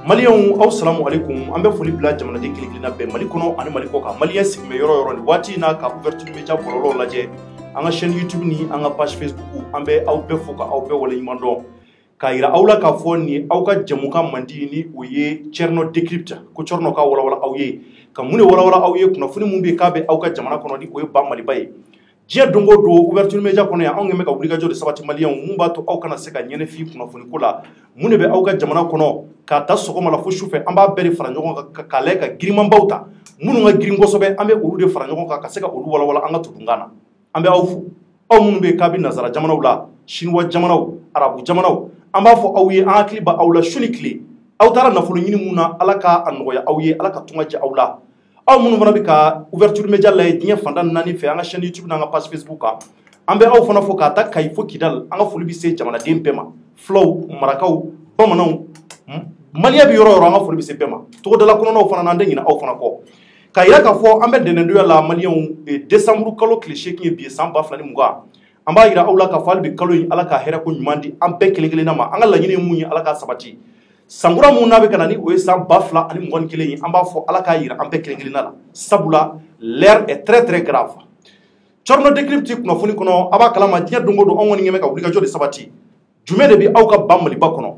Maliyɛnw aw salamu alaikum an bɛ foli bila jamanaden kelen-kelenna bɛɛ Mali kɔnɔ ani Mali kɔ kan maliyɛn sigilen yɔrɔ yɔrɔ nin waati in na ka ouverture media bɔlɔlɔw lajɛ an ka chaîne YouTube ni an ka page Facebook an bɛ aw bɛɛ fo ka aw bɛɛ waleɲuman dɔn k'a yira aw la k'a fɔ nin aw ka jamukan mandi ni o ye Thierno Decrypte ko Thierno ka walawala aw ye ka mun de walawala aw ye kunnafoni mun bɛ k'a bɛ aw ka jamana kɔnɔ ni o ye ba Maliba ye diɲɛ don o don ouverture media kɔnɔ yan anw kɛn bɛ ka wulikajɔ de sabati maliyɛnw mun b'a to aw kana se ka ɲɛnɛfin kunnafoni ko la mun de bɛ aw ka jamana kɔnɔ k'a ta sɔgɔma la fo sufɛ an b'a bɛɛ de fara ɲɔgɔn kan k'a lajɛ ka girimanbaw ta minnu ka girin kosɛbɛ an bɛ olu de fara ɲɔgɔn kan ka se ka olu walawala an ka tudunkan na an bɛ aw fo aw minnu bɛ k'a bɛ nazara jamanaw la chinois jamanaw arabu jamanaw an b'a fɔ aw ye an hakili b'a aw la su ni tile aw taara nafolo ɲini mun na ala k'a nɔgɔya aw ye ala ka tunga diya aw la aw minnu fana bɛ ka ouverture media lajɛ diɲɛ fan tan ni naani fɛ an ka chaîne YouTube n'an ka page Facebook kan an bɛ aw fana fo k'a ta Kayi fo Kidal an ka foli bɛ se jamanaden bɛɛ ma fulaw marakaw bamananw maliyɛn bɛ yɔrɔ o yɔrɔ an ka foli bɛ se bɛɛ ma togodala kɔnɔnaw fana n'an tɛ ɲinɛ aw fana kɔ k'a yira k'a fɔ an bɛ dɛnɛndonya la maliyɛnw décembre kalo tile 8 ye bi ye san 2020 an b'a yira aw la k'a fɔ hali bi kalo in ala ka hɛrɛ ko ɲuman di an bɛɛ kelen-kelenna ma an ka laɲini ye mun ye ala k'a sabati sankura mun n'a bɛ ka na ni o ye san 2021 ye an b'a fɔ ala k'a yira an bɛɛ kelen-kelenna la sabula l'heure est très très grave Thierno Decrypte kunnafoni kɔnɔ a b'a kalama diɲɛ don o don anw kɔni kɛn bɛ ka wulikajɔ de sabati jumɛn de bɛ aw ka ba Maliba kɔnɔ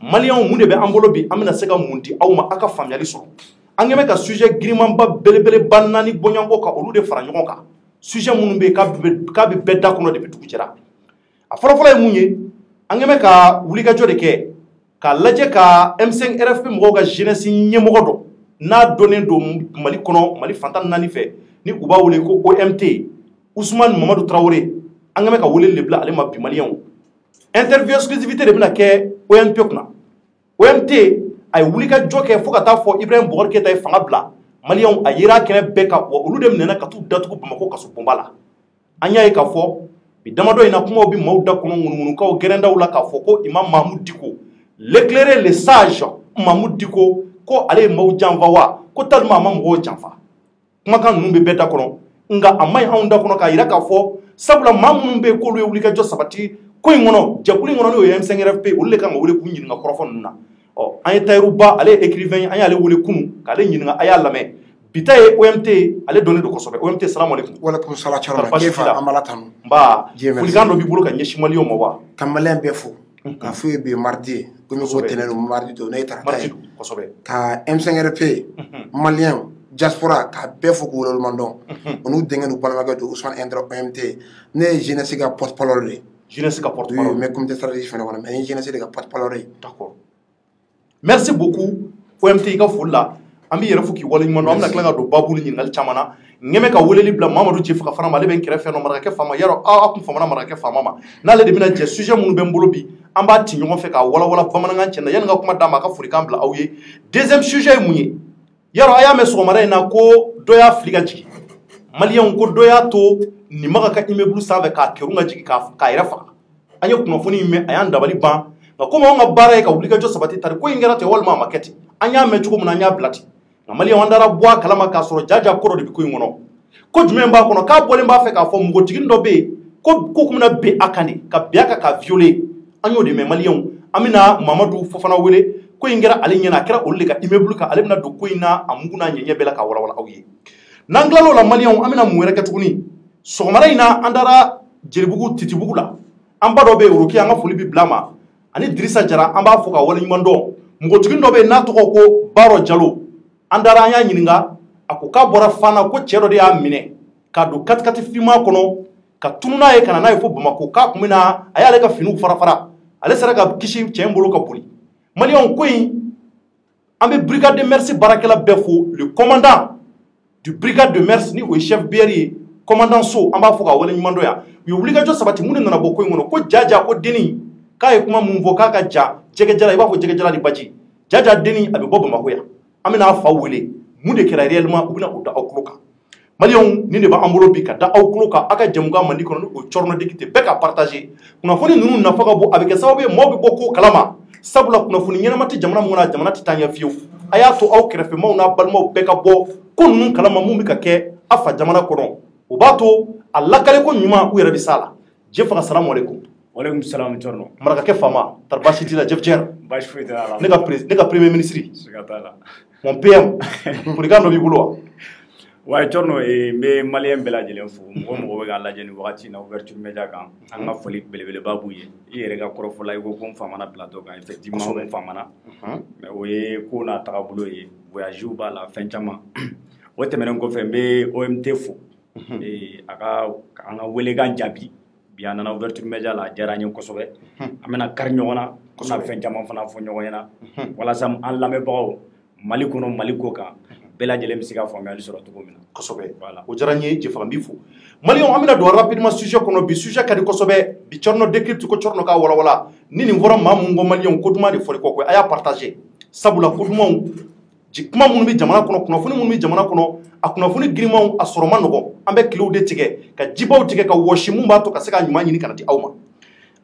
maliyɛnw mun de bɛ an bolo bi an bɛna se ka mun di aw ma aw ka faamuyali sɔrɔ an kɛn bɛ ka sujet girimanba belebeleba 4 bɔɲɔgɔnko ka olu de fara ɲɔgɔn kan sujet minnu bɛ yen k'a bɛ bɛɛ da kɔnɔ depuis dugu jɛra a fɔlɔfɔlɔ ye mun ye an kɛn bɛ ka wulikajɔ de kɛ k'a lajɛ ka M5 RFP mɔgɔw ka jeunesse ɲɛmɔgɔ dɔ n'a dɔnnen don Mali kɔnɔ Mali fan tan ni naani fɛ ni u b'a wele ko OMT Ousmane Mamadou Traoré an kɛn bɛ ka wele de bila ale ma bi maliyɛnw interview exclusivité de bɛna kɛ OMP kunna OMT a ye wulikajɔ kɛ fo ka taa fɔ Ibrahim Boubacar Keita ye fanga bila maliyɛnw a yera kɛnɛ bɛɛ kan wa olu de minɛna ka t'u datugu Bamako kaso bonba la an y'a ye k'a fɔ bi damadɔ in na kumaw bɛ maaw da kɔnɔ ŋunuŋunukaw gɛrɛndaw la k'a fɔ ko Imam Mahmoud Dicko l'éclairé le sage Mahmoud Dicko ko ale ye maaw janfa wa ko tellement a ma mɔgɔw janfa kumakan ninnu bɛ bɛɛ da kɔnɔ nka a ma ɲi anw da kɔnɔ k'a yira k'a fɔ sabula maa minnu bɛ yen k'olu ye wulikajɔ sabati ko in kɔnɔ jɛkulu in kɔnɔ n'o ye M5 RFP olu de kan ka wele k'u ɲininka kɔrɔfɔ ninnu na an ye Tayiru Ba ale ye écrivain ye an y'ale wele kunun k'ale ɲininka a y'a lamɛn bi ta ye OMT ale dɔnnen don kosɛbɛ OMT salamu alaikum walakum salam Thierno an b'ala tanu nba folikan dɔ b'i bolo ka ɲɛsin maliyɛnw ma wa ka maliyɛn bɛɛ fo k'a fɔ ye bi ye mardi ye komi ko tɛnɛn don mardi don ne ye tarata ye ka M5 RFP maliyɛnw diaspora k'a bɛɛ fo k'u waleɲuman dɔn o n'u denkɛ n'u balimakɛ don Ousmane Indra OMT ne ye jeunesse ka porte-parole de ye jeunesse ka porte-parole mais comité stratégique fɛnɛ kɔnɔ mais n ye jeunesse de ka porte-parole ye d'accord merci beaucoup OMT i ka foli la an b'i yɛrɛ fo k'i waleɲuman dɔn an bɛna tila ka don baabu ni ɲininkali caman na n kɛn bɛ ka weleli bila Mamadu Jefaka fana ma ale bɛ n kɛrɛfɛ nɔ marakakɛ faama yarɔ aw kun famana marakakɛ faama ma n'ale de bɛna jɛ sujet minnu bɛ n bolo bi an b'a ci ɲɔgɔn fɛ k'a walawala bamanankan cɛ na yanni ka kuma d'a ma a ka folikan bila aw ye deuxième sujet ye mun ye yarɔ a y'a mɛn sɔgɔmada in na ko dɔ y'a fili ka jigin maliyɛnw ko dɔ y'a to Nimaga ka immeuble sanfɛ k'a kɛrun ka jigin k'a yɛrɛ faga an ye kunnafoni in mɛn a y'an dabali ban nka komi anw ka baara ye ka wulikajɔ sabati tari ko in kɛra ten walima a ma kɛ ten an y'a mɛn cogo min na an y'a bila ten nka maliyɛnw an taara bɔ a kalama k'a sɔrɔ jaja kɔrɔ de bɛ ko in kɔnɔ ko jumɛn b'a kɔnɔ k'a bɔlen b'a fɛ k'a fɔ npogotigini dɔ bɛ yen ko ko bɛna ben a kan de ka ben a kan k'a violer an y'o de mɛn maliyɛnw an bɛna Mamadu Fofana wele ko in kɛra ale ɲɛna a kɛra olu de ka immeuble kan ale bɛna don ko in na a mugu n'a ɲɛɲɛ bɛɛ la k'a walawala aw ye n'an tilal'o la maliyɛnw an bɛna mun wɛrɛ kɛ tuguni sɔgɔmada in na an taara Jelibugu Titibugu la an ba dɔ bɛ yen Roki an ka foli bɛ bila ma ani Dirisa Jara an b'a fɔ ka waleɲuman dɔn npogotigini dɔ bɛ yen n'a tɔgɔ ko Baro Jalo an taara an y'a ɲininka a ko k'a bɔra Fana ko cɛ dɔ de y'a minɛ k'a don katikati finman kɔnɔ ka tunu n'a ye ka na n'a ye fo Bamako k'a kun bɛna a y'ale ka finiw fara ale sera ka kisi cɛ in bolo ka boli maliyɛnw ko in an bɛ brigade de mers baarakɛla bɛɛ fo le commandant du brigade de mers ni o ye chef BR ye commandant So an b'a fɔ ka waleɲuman dɔn yan u ye wulikajɔ sabati mun de nana bɔ ko in kɔnɔ ko jaja ko denni k'a ye kuma mun fɔ k'a ka ja jɛgɛjala i b'a fɔ jɛgɛjala ni baji jaja denni a bɛ bɔ Bamako yan an bɛna a fa wele mun de kɛra réellement u bɛna o da aw tulo kan maliyɛnw nin de b'an bolo bi ka da aw tulo kan aw ka jamukan mandi kɔnɔ ni o Thierno Decrypte bɛɛ ka partager kunnafoni ninnu nafa ka bon a bɛ kɛ sababu ye maaw bɛ bɔ ko kalama sabula kunnafoni ɲɛnama tɛ jamana mun kɔnɔ jamana tɛ taa ɲɛ fiyewu a y'a to aw kɛrɛfɛmaw n'a balimaw bɛɛ ka bɔ ko ninnu kalama mun bɛ ka kɛ a fa jamana kɔnɔ o b'a to a lakale ko ɲuman u yɛrɛ bɛ s'a la Jefaka salamu alaikum Walaikum salam Thierno. Maraka ke fama tarbasi tila Jeff Jer. Bash fouita ala. Ne ka premier ministre. Sigatala. Mon PM. Pour gando bi bulo. Wa Thierno e me malien bela jelen fu. Mo be ga lajɛ ni wagati na ouverture media kan. An ka foli belebele babu ye. I yɛrɛ ka kɔrɔfɔla i ko ko n famana plateau kan effectivement n famana. Mais o ye ko na tagabolo ye. Voyage b'a la fɛn caman. O tɛmɛnen kɔfɛ n bɛ OMT fo. A ka an ka welekan jaabi. Bi an nana ouverture media la a diyara an ye kosɛbɛ. An bɛna kari ɲɔgɔn na. Kosɛbɛ fɛn caman fana fɔ ɲɔgɔn ɲɛna. Walasa an lamɛnbagaw Mali kɔnɔ Mali ko kan bɛɛ lajɛlen bɛ se ka faamuyali sɔrɔ cogo min na. Kosɛbɛ. Voilà. O diyara n ye Jefa n b'i fo. Maliyɛnw an bɛna don rapidement sujet kɔnɔ bi sujet ka di kosɛbɛ bi Thierno décrypte ko Thierno k'a walawala ni nin fɔra maa mun ko maliyɛnw ko duman de fɔli kɔ koyi a y'a partager sabula ko dumanw kuma minnu bɛ jamana kɔnɔ kunnafoni minnu bɛ jamana kɔnɔ a kunnafoni girimanw a sɔrɔ man nɔgɔn an bɛ kilew de tigɛ ka jibaw tigɛ ka wɔsi mun b'a to ka se ka ɲuman ɲini ka na di aw ma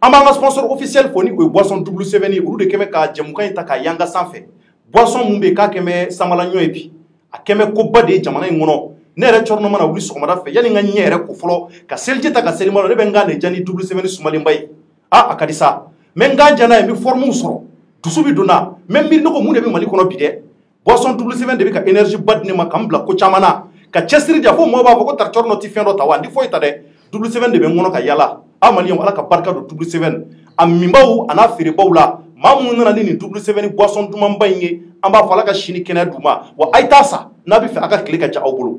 an b'an ka sponsor officiel fo ni o ye boisson double seven olu de kɛmɛ ka jɛmukan in ta k'a yanga sanfɛ boisson mun bɛ k'a kɛmɛ samalaɲɔ ye bi a kɛmɛ koba de ye jamana in kɔnɔ ne yɛrɛ Thierno mana wuli sɔgɔmada fɛ yanni n ka ɲɛ yɛrɛ ko fɔlɔ ka seliji ta ka seli ma ne bɛ n kan de jani double seven sumalenba ye a ka di sa mɛ n kan jana ye n bɛ forme sɔrɔ dusu bɛ don na mɛ miiri ne ko mun de bɛ Mali kɔnɔ bi dɛ boisson double seven de bɛ ka énergie ba di ne ma ka n bila ko caman na ka cɛsiri di a fɔ mɔgɔw b'a fɔ ko tar Thierno tɛ fɛn dɔ ta wa n tɛ foyi ta dɛ double seven de bɛ n kɔnɔ ka yala a maliyɛnw Ala ka barika don double seven a minbaw a n'a feerebaw la maa minnu nana ni nin double seven boisson dumanba in ye an b'a fɔ Ala ka sini kɛnɛya d'u ma wa a ye taa sa n'a bɛ fɛ a ka tile ka ja aw bolo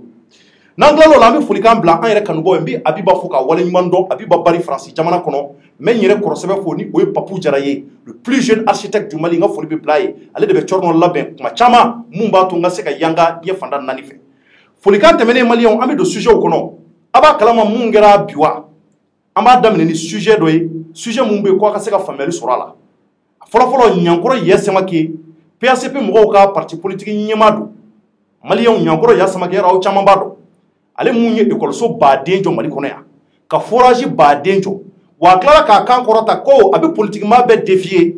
n'an tilal'o la an bɛ folikan bila an yɛrɛ kanubaw ye n bɛ Abiba fo ka waleɲuman dɔn Abiba Bari Faransi jamana kɔnɔ n bɛ n yɛrɛ kɔrɔsɛbɛ fo ni o ye Papu Jara ye le plus jeune architecte du Mali n ka foli bɛ bila a ye ale de bɛ Thierno labɛn kuma caman mun b'a to n ka se ka yanga diɲɛ fanda naani fɛ folikan tɛmɛnen maliyɛnw an bɛ don sujetw kɔnɔ a b'a kalama mun kɛra bi wa an b'a daminɛ ni sujet dɔ ye sujet mun bɛ yen ko a ka se ka faamuyali sɔrɔ a la fɔlɔfɔlɔ Ɲankɔrɔ Yasamake PACP mɔgɔw ka parti politique ɲɛmaa don maliyɛnw Ɲankɔrɔ Yasamake yɛrɛ aw caman b'a dɔn ale mun ye école baden jɔ Mali kɔnɔ yan ka forage baden jɔ wa a tilala k'a kan kɔrɔta ko a bɛ politique maa bɛɛ défier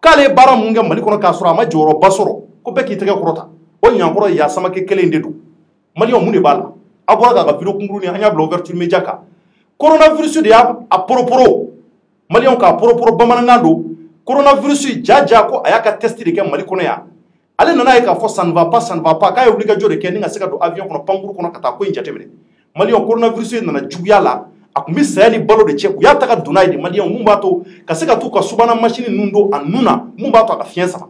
k'ale ye baara mun kɛ Mali kɔnɔ k'a sɔrɔ a ma jɔyɔrɔba sɔrɔ ko bɛɛ k'i tɛgɛ kɔrɔta o Ɲankɔrɔ Yasamake kelen de don maliyɛnw mun de b'a la a bɔra k'a ka vidéo kunkuruni an y'a bila ouverture media kan coronavirus de y'a poroporo maliyɛnw k'a poroporo bamanankan don coronavirus ja ko a y'a ka test de kɛ Mali kɔnɔ yan ale nana ye k'a fɔ ça ne va pas k'a ye wulikajɔ de kɛ ni ka se ka don avion kɔnɔ pankuru kɔnɔ ka taa ko in jateminɛ maliyɛnw coronavirus nana juguya la a tun bɛ saya ni balo de cɛ u y'a ta ka don n'a ye de maliyɛnw mun b'a to ka se ka t'u ka subahana machine ninnu don a nun na mun b'a to a ka fiɲɛ sama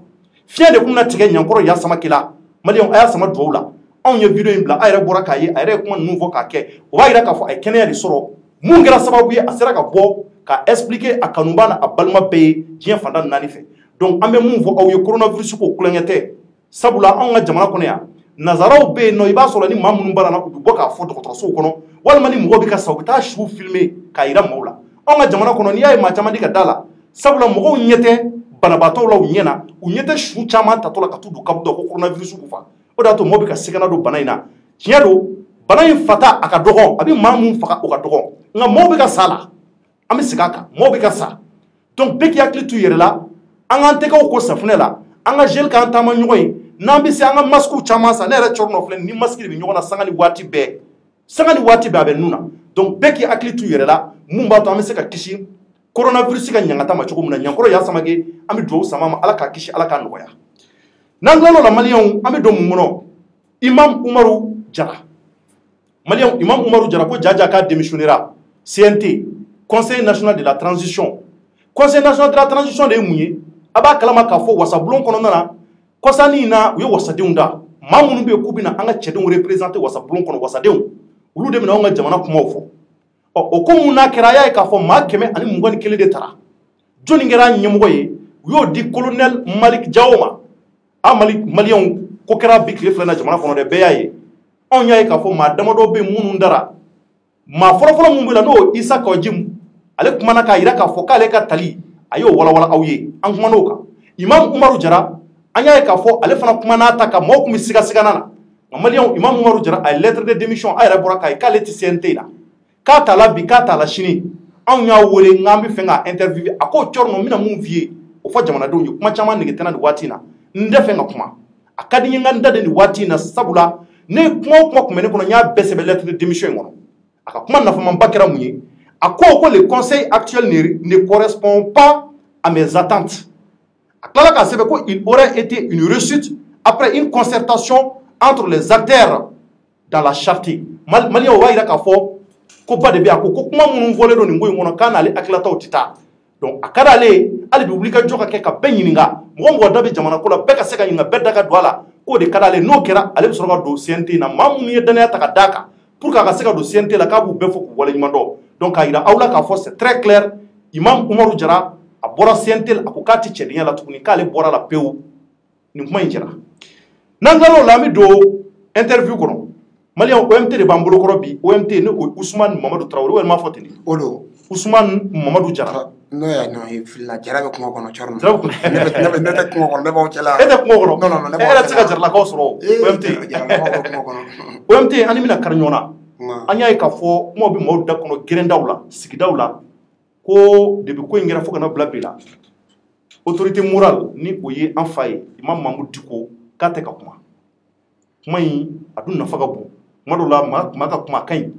fiɲɛ de tun bɛna tigɛ Ɲankɔrɔ Yasamake la maliyɛnw a y'a sama duwawu la anw ye vidéo in bila a yɛrɛ bɔra k'a ye a yɛrɛ ye kuma ninnu fɔ k'a kɛ o b'a yira k'a fɔ a ye kɛnɛya de sɔrɔ mun kɛra sababu ye a sera ka bɔ ka expliquer a kanuba n'a balima bɛɛ ye diɲɛ fanda naani fɛ donc an bɛ mun fɔ aw ye coronavirus ko kulonkɛ tɛ sabula anw ka jamana kɔnɔ yan nazaraw bɛ yen nɔ i b'a sɔrɔ ni maa minnu banana u bɛ bɔ k'a fɔ dɔgɔtɔrɔsow kɔnɔ walima ni mɔgɔw bɛ ka sa u bɛ taa siw filmer k'a yira maaw la anw ka jamana kɔnɔ n'i y'a ye maa caman di ka da la sabula mɔgɔw ɲɛ tɛ banabaatɔw la u ɲɛ na u ɲɛ tɛ su caman tatɔ la ka t'u don kabu dɔ ko coronavirus b'u fa o de y'a to mɔgɔw bɛ ka segana don bana in na tiɲɛ don bana in fata a ka dɔgɔ a bɛ maa mun faga o ka dɔgɔ nka mɔgɔw bɛ ka sa la an bɛ segin a kan mɔgɔw bɛ ka sa donc bɛɛ k'i hakili to i yɛrɛ la an k'an tɛgɛw ko safunɛ la an ka gel k'an taama ɲɔgɔn ye n'an bɛ se an ka masques caman san ne yɛrɛ Thierno filɛ ni masque de bɛ ɲɔgɔn na sanga ni waati bɛɛ a bɛ nun na donc bɛɛ k'i hakili to i yɛrɛ la mun b'a to an bɛ se ka kisi coronavirus ka ɲangata ma cogo min na Ɲankɔrɔ Yasamake an bɛ dugawu sama ma Ala k'a kisi Ala k'a nɔgɔya n'an tilal'o la maliyɛnw an bɛ don mun kɔnɔ Imam Umaru Jara maliyɛnw Imam Umaru Jara ko jaja k'a démissionnera CNT Conseil national de la transition Conseil national de la transition de ye mun ye a b'a kalama k'a fɔ wasabulon kɔnɔna na kɔsani in na u ye wasadenw da maa minnu bɛ yen k'u bɛna an ka cɛdenw représenter wasabulon kɔnɔ wasadenw olu de bɛna anw ka jamana kumaw fɔ o ko mun n'a kɛra a y'a ye k'a fɔ maa 121 de taara jɔnni kɛra ɲɛmɔgɔ ye u y'o di colonel Malik Jawo ma a maliyɛnw ko kɛra bi tile filɛ na jamana kɔnɔ dɛ bɛɛ y'a ye anw y'a ye k'a fɔ maa damadɔ bɛ yen minnu dara maa fɔlɔfɔlɔ mun bɛ la n'o Isa Kɔjimu ale kumana k'a yira k'a fɔ k'ale ka tali a y'o walawala aw ye an kumana o kan Imam Umaru Jara an y'a ye k'a fɔ ale fana kumana ta ka mɔgɔw tun bɛ siga na nka maliyɛnw Imam Umaru Jara a ye lettre de démission a yɛrɛ bɔra k'a ye k'ale tɛ CNT la k'a t'a la bi k'a t'a la sini anw y'a wele n'an bɛ fɛ k'a interviewer a ko Thierno n bɛna mun f'i ye o fɔ jamanadenw ye kuma caman nege tɛ n na nin waati in na n tɛ fɛ ka kuma a ka di n ye n ka n da de nin waati in na sabula ne kuma o kuma tun bɛ ne kɔnɔ n y'a bɛɛ sɛbɛn lettre de démission in kɔnɔ a ka kuma nafamanba kɛra mun ye À quoi le conseil actuel ne correspond pas à mes attentes. Il aurait été une réussite après une concertation entre les acteurs dans la charte. Malien wa ira ka fo ko ba de bi ko kuma mun volé do ni ngoy ngono kana ale akilata otita. Donc akada ale bi publika joka ke ka ben yininga mo dabe jamana ko la be ka se ka yinga bedda ka douala ko de kada ale no kera ale bi soroka do CNT na mamu ni dana ta ka daka pour ka se ka do CNT la ka bu be fo ko wala nyimando. Donc ira awla ka fo c'est très clair. Imam Umaru Jara a bora CNT la ko kati chedinya la tukuni kale bora la peu ni kuma injira. Nangalo lami do interview kono Malien OMT de Bambolo Korobi, OMT ne Ousmane Mamadou Traoré ou Mafotini. Olo. Ousmane Mamadou Diarra. Non, il la Diarra avec moi qu'on a chorné. N'était non, elle a tiré la cause OMT. OMT, animina Carniona. Anya et Kafo, moi, bi mode d'akono Gerendaoula, Sikidaoula, ko de Biko Ingera Fokana Blabila. Autorité morale, ni Oye en faille, Imam Mamoud Diko, Katekakuma. Mai adu na faga bon madola maka kuma kai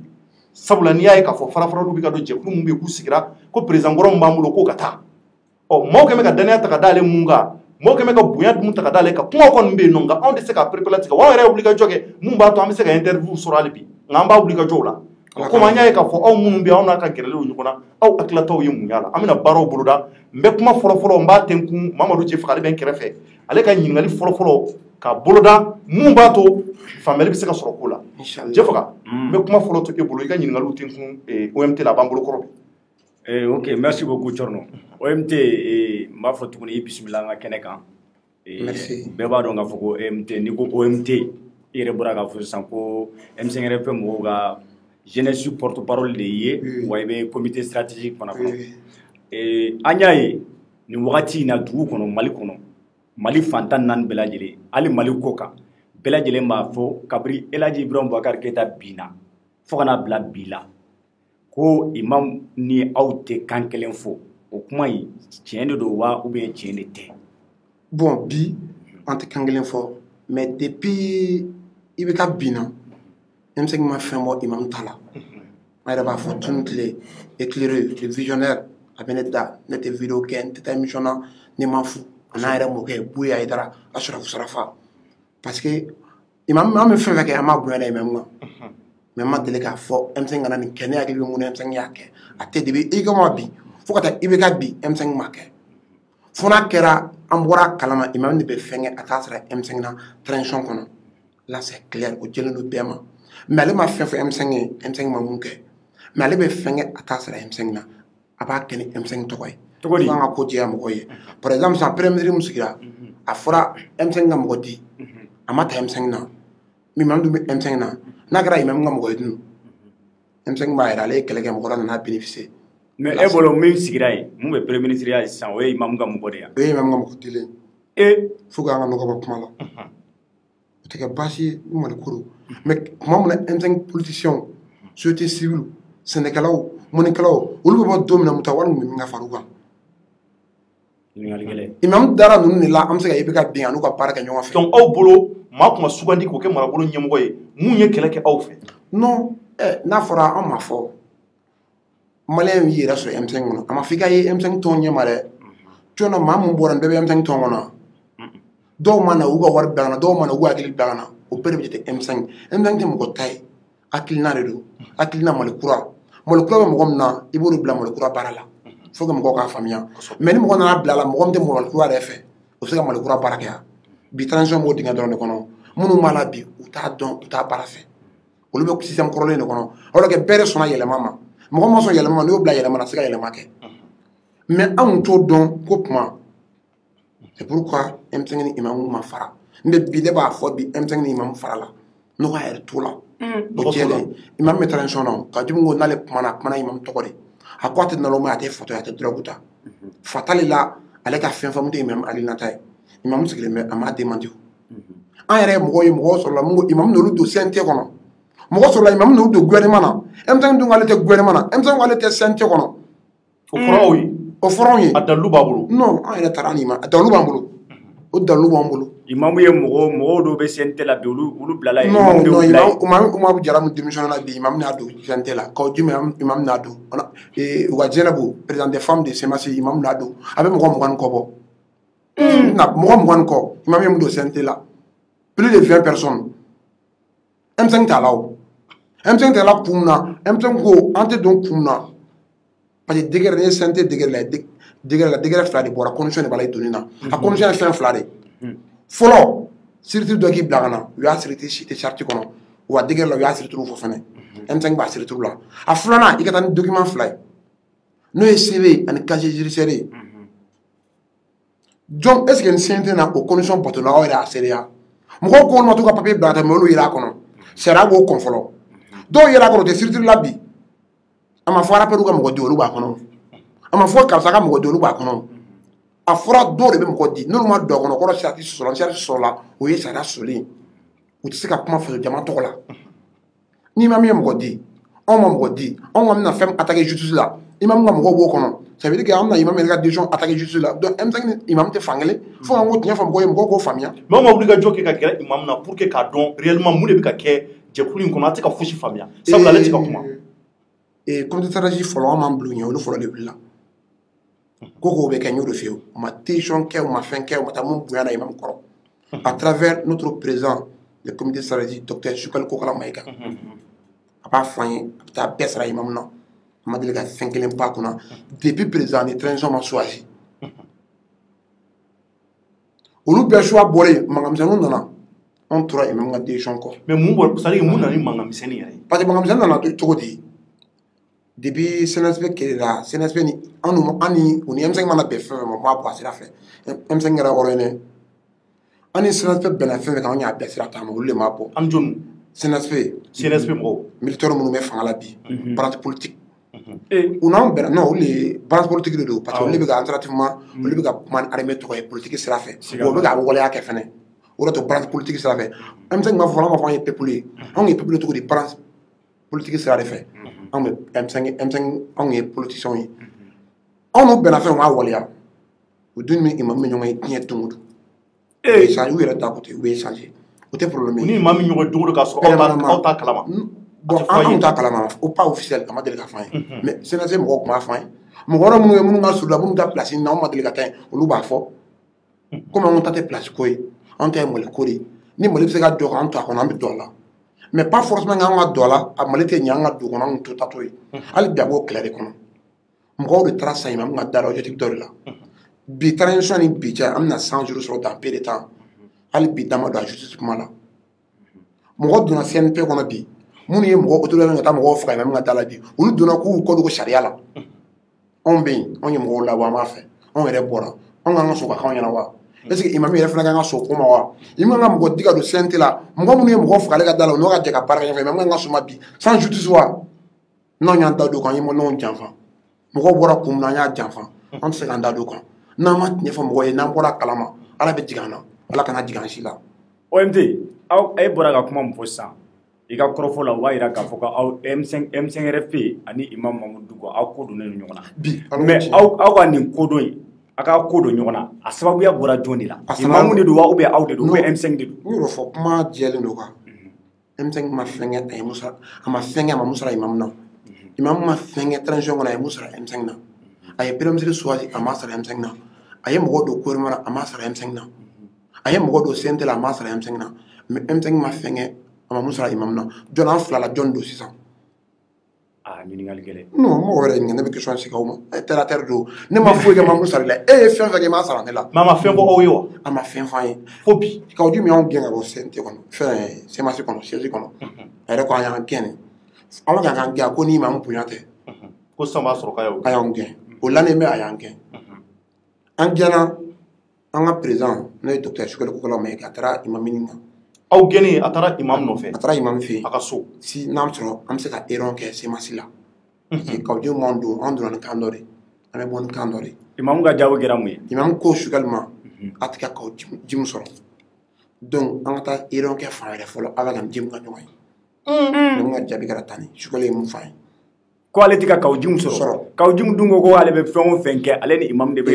sabula ni yayi ka fo fara du bi ka do je ku mumbe ku sigira ko president gorom mbamulo ko kata o mo ke me ka dania ta ka dale munga mo ke me ka buya dum ta ka dale ka kuma kon mbe nonga on de se ka prepelati ka wa re obliga joge mumba to am se ka interview sur alibi ngamba obliga jola ko ma nyaay ka fo aw munum bi aw na ka gerele wu nyukona aw akla taw yimu yala amina baro buluda mbe kuma folo mba tenku mamadou je fakale ben kerefe ale ka nyingali folo ka boloda mun b'a to famille bɛ se ka sɔrɔ ko la jefaga n bɛ kuma fɔlɔ to e bolo i ka ɲininkaliw tɛ kun OMT la a b'an bolo kɔrɔ bi. Ok, merci beaucoup Thierno. OMT n b'a fɔ tuguni i bisimila an ka kɛnɛ kan. Bɛɛ b'a dɔn k'a fɔ ko OMT n'i ko OMT i yɛrɛ bɔra k'a fɔ sisan ko M5RFP mɔgɔw ka jeunesse porte parole de ye wa i bɛ comité stratégique fana kɔnɔ. An y'a ye nin wagati in na dugu kɔnɔ Mali kɔnɔ. Mali fantan nan bɛɛ lajɛlen hali Mali ko kan bɛɛ lajɛlen b'a fɔ kabiri El Hadji Ibrahima Boubacar Keita binna fo kana bila bi la ko imam ni aw tɛ kan kelen fɔ o kuma in tiɲɛ de don wa ou bien tiɲɛ de tɛ. Bon bi an tɛ kan kelen fɔ mais depuis i bɛ ka binna M5 ma fɛn bɔ imam ta la an yɛrɛ b'a fɔ tunu tile éclairé le visionnaire a bɛ ne da ne tɛ vidéo kɛ n tɛ taa émission na ne ma fu. N'a yɛrɛ mɔkɛ Buya Haidara a Surafu Sarafa parce que imam an bɛ fɛn fɛn kɛ an m'a bonya da imam kan mais n ma deli k'a fɔ M5 kana nin kɛ ne hakili bɛ mun na M5 y'a kɛ a tɛ depuis IGA ma bi fo ka taa IBK bi M5 ma kɛ fo n'a kɛra an bɔra kalama imam de bɛ fɛn kɛ a t'a sɔrɔ M5 na transition kɔnɔ là c'est clair o jɛlen don bɛɛ ma mais ale ma fɛn fɛn M5 ye M5 ma mun kɛ mais ale bɛ fɛn kɛ a t'a sɔrɔ M5 na a b'a kɛ ni M5 tɔgɔ ye. Togodi an ka ko jɛya mɔgɔ ye par exemple san premier ministre mun sigira a fɔra M5 ka mɔgɔ di a ma ta M5 na min man dun bɛ M5 na n'a kɛra imam ka mɔgɔ ye dun M5 b'a yɛrɛ ale ye kɛlɛ kɛ mɔgɔ la nana bénéficier. Mais e bolo min sigira ye mun bɛ premier ministre ya sisan o ye imam ka mɔgɔ de ye. O ye imam ka mɔgɔ dilen fo k'an ka nɔgɔ bɔ kuma la o tɛ kɛ baasi ye ni Mali ko don mais tuma min na M5 politiciens société civile sɛnɛkɛlaw mɔnikɛlaw olu bɛ bɔ don min na Mutawari ninnu min ka far'u kan. Imam dara ninnu de la an bɛ se ka IBK bin an n'u ka baara kɛ ɲɔgɔn fɛ. Donc aw bolo maa tun ma sugandi k'o kɛ marabolo ɲɛmɔgɔ ye mun ye kɛlɛ kɛ aw fɛ. Non n'a fɔra an ma fɔ maliyɛn y'i yɛrɛ sɔrɔ M5 kɔnɔ a ma fɔ i ka ye M5 tɔn ɲɛma dɛ jɔn maa mun bɔra nin bɛɛ bɛ M5 tɔn kɔnɔ dɔw ma na u ka wari bila ka na dɔw ma na u ka hakili bila ka na o bɛɛ de bɛ jate M5 tɛ mɔgɔ ta ye hakilina de don hakilina Malikura bɛ mɔgɔ min na i b'o bila Malikura baara la. Faut que mɔgɔw k'a faamuya mais ni mɔgɔ nana bila la mɔgɔ min tɛ Malikura yɛrɛ fɛ o bɛ se ka Malikura baara kɛ bi transition b'o dingɛ dɔrɔn de kɔnɔ minnu b'a la bi u t'a dɔn u t'a baara fɛ olu bɛ système kɔrɔlen de kɔnɔ alors que bɛɛ de sɔnna yɛlɛma ma mɔgɔ ma sɔn yɛlɛma ma n'i y'o bila yɛlɛma na se ka yɛlɛma kɛ mais anw t'o dɔn ko kuma c'est pourquoi M5 ni imam ma fara mais bi ne b'a fɔ bi M5 ni imam fara la n'o ka yɛrɛ t'o la o jɛlen imam bɛ transition na ka jugu ko n'ale kumana imam tɔgɔ de a ko a tɛ naloma a tɛ fato a tɛ drogue ta fatali la ale ka fɛn fɛn mun tɛ imam Ali nata ye imam sigilen bɛ a m'a démenti an yɛrɛ ye mɔgɔ ye mɔgɔ sɔrɔla mun ko imam n'olu don CNT kɔnɔ mɔgɔ sɔrɔla imam n'olu don gouvernement na M5 dun k'ale tɛ gouvernement na M5 k'ale tɛ CNT kɔnɔ o fɔra aw ye a dalilu b'a bolo non an yɛrɛ taara ni imam a dalilu b'an bolo o dalu b'an bolo imamu ye mɔgɔ dɔw bɛ CNT la bi olu bilala yen non imamu jara mu démissionné na bi imamu n'a don CNT la kaw jumɛn imamu n'a don u ka Jɛnɛbu président des femmes de CEMAC imamu n'a don a bɛ mɔgɔ 20 kɔ bɔ mɔgɔ 20 kɔ imamu ye mun don CNT la plus de 20 personnes M5 t'a la o M5 t'a la kun na M5 ko an tɛ don kun na parce que degré ni CNT degré la degré fila de bɔra condition de b'a la i donni na a condition ye fɛn fila de fɔlɔ siriti dɔ k'i bila ka na u y'a siriti cité charte kɔnɔ wa degré la u y'a siriti fɔ fɛnɛ M5 b'a siriti la a filanan i ka taa ni document fila ye n'o ye CV ani casier judiciaire ye donc est ce que ni CNT na o condition batola aw yɛrɛ y'a seereya mɔgɔw ko ma to ka papier bila ka tɛmɛ olu yɛrɛ a kɔnɔ sariya b'o kɔn fɔlɔ dɔw yɛrɛ a kɔnɔ o tɛ siriti la bi a ma fɔ rappel ka mɔgɔ di olu b'a kɔnɔ a ma fɔ karisa ka mɔgɔ di olu b'a kɔnɔ a fɔra dɔw de bɛ mɔgɔ di n'olu ma don a kɔnɔ kɔrɔ sariyati sɔrɔla o ye sariya sɔrɔlen u tɛ se ka kuma faso jama tɔgɔ la n'i ma min ye mɔgɔ di anw ma mɔgɔ di anw ka bɛna fɛn attaquer justice la imam ka mɔgɔw b'o kɔnɔ ça veut dire que an bɛna imam yɛrɛ ka décision attaquer justice la donc M5 ni imam tɛ fan kelen fo an k'o tiɲɛ fɔ mɔgɔw ye mɔgɔw k'o faamuya mais anw ma wuli ka jɔ kɛ ka gɛrɛ imam na pour que k'a dɔn réellement mun de bɛ ka kɛ jɛkulu in kɔnɔ a tɛ ka fosi faamuya sabula ale tɛ ka kuma comité stratégie fɔlɔ an m'an bila u ɲɛ olu fɔlɔ de wulila ko k'o bɛ kɛ n y'o de f'i ye u ma décision kɛ u ma fɛn kɛ u ma taa mun bonya na imam kɔrɔ à travers notre président le comité stratégie docteur Sukali Kokala Mayiga a b'a fɔ an ye a bɛ taa bɛɛ sara imam na a ma deli ka fɛn kelen ba kunna depuis président ni transition ma choisi olu bɛɛ choix bɔlen mankanmisɛnninw nana anw tora imam ka décision kɔ mais mun bɔ c'est à dire mun nana ni mankanmisɛnnin yɛrɛ ye parce que mankanmisɛnnin nana cogo di depuis CNSP kɛlɛla CNSP ni an ni u ni M5 mana bɛn fɛn fɛn ma u b'a bɔ a sira fɛ M5 kɛra hɔrɔn ye dɛ an ni CNSP bɛnna fɛn fɛn kan an y'a bɛɛ sira taama olu de m'a bɔ an jɔnni CNSP mɔgɔw militaire minnu bɛ fanga la bi branche politique u n'anw bɛnna non olu de branche politique de don parce que olu de bɛ ka administrativement olu bɛ ka kuma ni armée tɔgɔ ye politique sira fɛ wa u bɛ ka waleya kɛ fɛnɛ o de to branche politique sira fɛ M5 b'a fɔ fɔlɔ an b'a fɔ an ye peuple ye anw ye peuple cogo di branche politique sira de fɛ anw bɛ M5 anw ye politiciens ye anw n'u bɛnna fɛn u b'a waleya u dun ni imam bɛ ɲɔgɔn ye diɲɛ don o don u yɛrɛ da côté u bɛ échanger o tɛ problème ye ni imam bɛ ɲɔgɔn dogo k'a sɔrɔ aw t'a kalama bon anw t'a kalama o pas officiel a ma deli ka f'an ye mais CNSP mɔgɔw tun b'a f'an ye mɔgɔ wɛrɛ minnu ye minnu ka surun la minnu ta place na anw ma deli ka taa yen olu b'a fɔ komi anw ta tɛ place ko ye anw ta ye Mali ko de ye ni Mali bɛ se ka jɔ k'an to a kɔnɔ an bɛ don a la mais pas forcément k'an ka don a la a Mali tɛ ɲɛ an ka don kɔnɔ anw to ta to ye hali bi a b'o kɛlɛ de kɔnɔ mɔgɔw de taara sa imam ka da la objectif dɔ de la bi transition ni bi cɛ an bɛna 100 jours sɔrɔ dans peu de temps hali bi dama don a justice kuma la mɔgɔ donna CNP kɔnɔ bi minnu ye mɔgɔ autorisé ka taa mɔgɔw faga imam ka da la bi olu donna k'u kɔ dogo sariya la anw bɛ yen anw ye mɔgɔw labɔ an b'a fɛ anw yɛrɛ bɔra anw k'an ka so ka k'anw ɲɛna wa est ce que imam yɛrɛ fana k'an ka so ko ma wa imam ka mɔgɔ di ka don CNT la mɔgɔ minnu ye mɔgɔ faga ale ka da la u n'o ka jɛ ka baara kɛ ɲɔgɔn fɛ imam k'an ka so ma bi sans justice wa n'anw y'an da don kan an ye n'anw janfa mɔgɔw bɔra kun min na an y'a janfa an tɛ se k'an da don kan n'an ma tiɲɛ fɔ mɔgɔ ye n'an bɔra kalama ala bɛ jigin an na ala kana jigin an si la OMT aw bɔra ka kuma min fɔ sisan i ka kɔrɔfɔ la o b'a jira k'a fɔ ko aw M5RFP ani imam Mamudu Diko aw ko donnen ɲɔgɔn na bi mais aw ka nin kodɔn in a ka ko don ɲɔgɔn na a sababuya bɔra jɔn de la imamu de don wa ou bien aw de don ou bien M5 de don n y'o fɔ kuma jɛlen don kan M5 ma fɛn kɛ a ye mun sara a ma fɛn kɛ a ma mun sara imamu na imamu ma fɛn kɛ transition kɔnɔ a ye mun sara M5 na a ye premier ministre choisi a ma sara M5 na a ye mɔgɔ don gouvernement na a ma sara M5 na a ye mɔgɔ don CNT la a ma sara M5 na mais M5 ma fɛn kɛ a ma mun sara imamu na jɔn an fila la jɔn don sisan ɲininkali gɛlɛn non mɔgɔ wɛrɛ ɲininka ne bɛ question sigi aw ma terre à terre don ne ma foyi kɛ Mamudu Sara la e ye fɛn fɛn kɛ i m'a sara ne la mais a ma fɛn fɔ aw ye wa a ma fɛn f'an ye fo bi k'aw di min y'anw gɛn ka bɔ CNT kɔnɔ fɛn CEMAC kɔnɔ siège kɔnɔ a yɛrɛ ko an y'an gɛn de ala k'an gɛn ko ni imamu bonya tɛ ko sisan b'a sɔrɔ k'a y'o a y'anw gɛn o lannen bɛ a y'an gɛn an gɛnna an ka président n'o ye docteur Sukali Kokala Mayiga a taara imam ɲininka aw gɛnnen a taara imam nɔfɛ a taara imam fɛ yen a ka so si n'an sɔrɔ an bɛ se ka erreur kɛ CEMAC la kawdenw m'anw don an donna ni kan dɔ de an bɛ bɔ ni kan dɔ de imamu ka jaabi kɛra mun ye imam ko Sukali ma a tɛ ka kaw jimu sɔrɔ donc an ka taa erreur kɛ fan wɛrɛ fɔlɔ ala ka jimu ka ɲɔgɔn ye ne ka jaabi kɛra tan de Sukali ye mun f'an ye ko ale ti ka kawjum sɔrɔ kawjum dun ko ale bɛ fɛn o fɛn kɛ ale ni imam de bɛ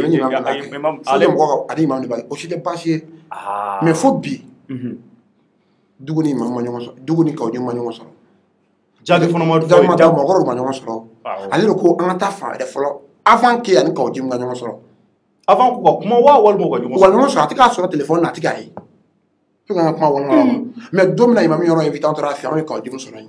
ale mɔgɔ ale imam de b'a o si tɛ baasi ye mais fo bi dugu ni imam ma ɲɔgɔn sɔrɔ dugu ni kawjum ma ɲɔgɔn sɔrɔ jadi fana ma mɔgɔ ma ɲɔgɔn sɔrɔ ale de ko an ka taa fan wɛrɛ fɔlɔ avant que ani kawjum ka ɲɔgɔn sɔrɔ avant ko ka kuma wa walima ka ɲɔgɔn sɔrɔ a tɛ k'a sɔrɔ téléphone na a tɛ k'a ye fo ka kuma wɔlɔn mais don min na imam yɔrɔ invité an taara fɛ an ye kawjum sɔrɔ yen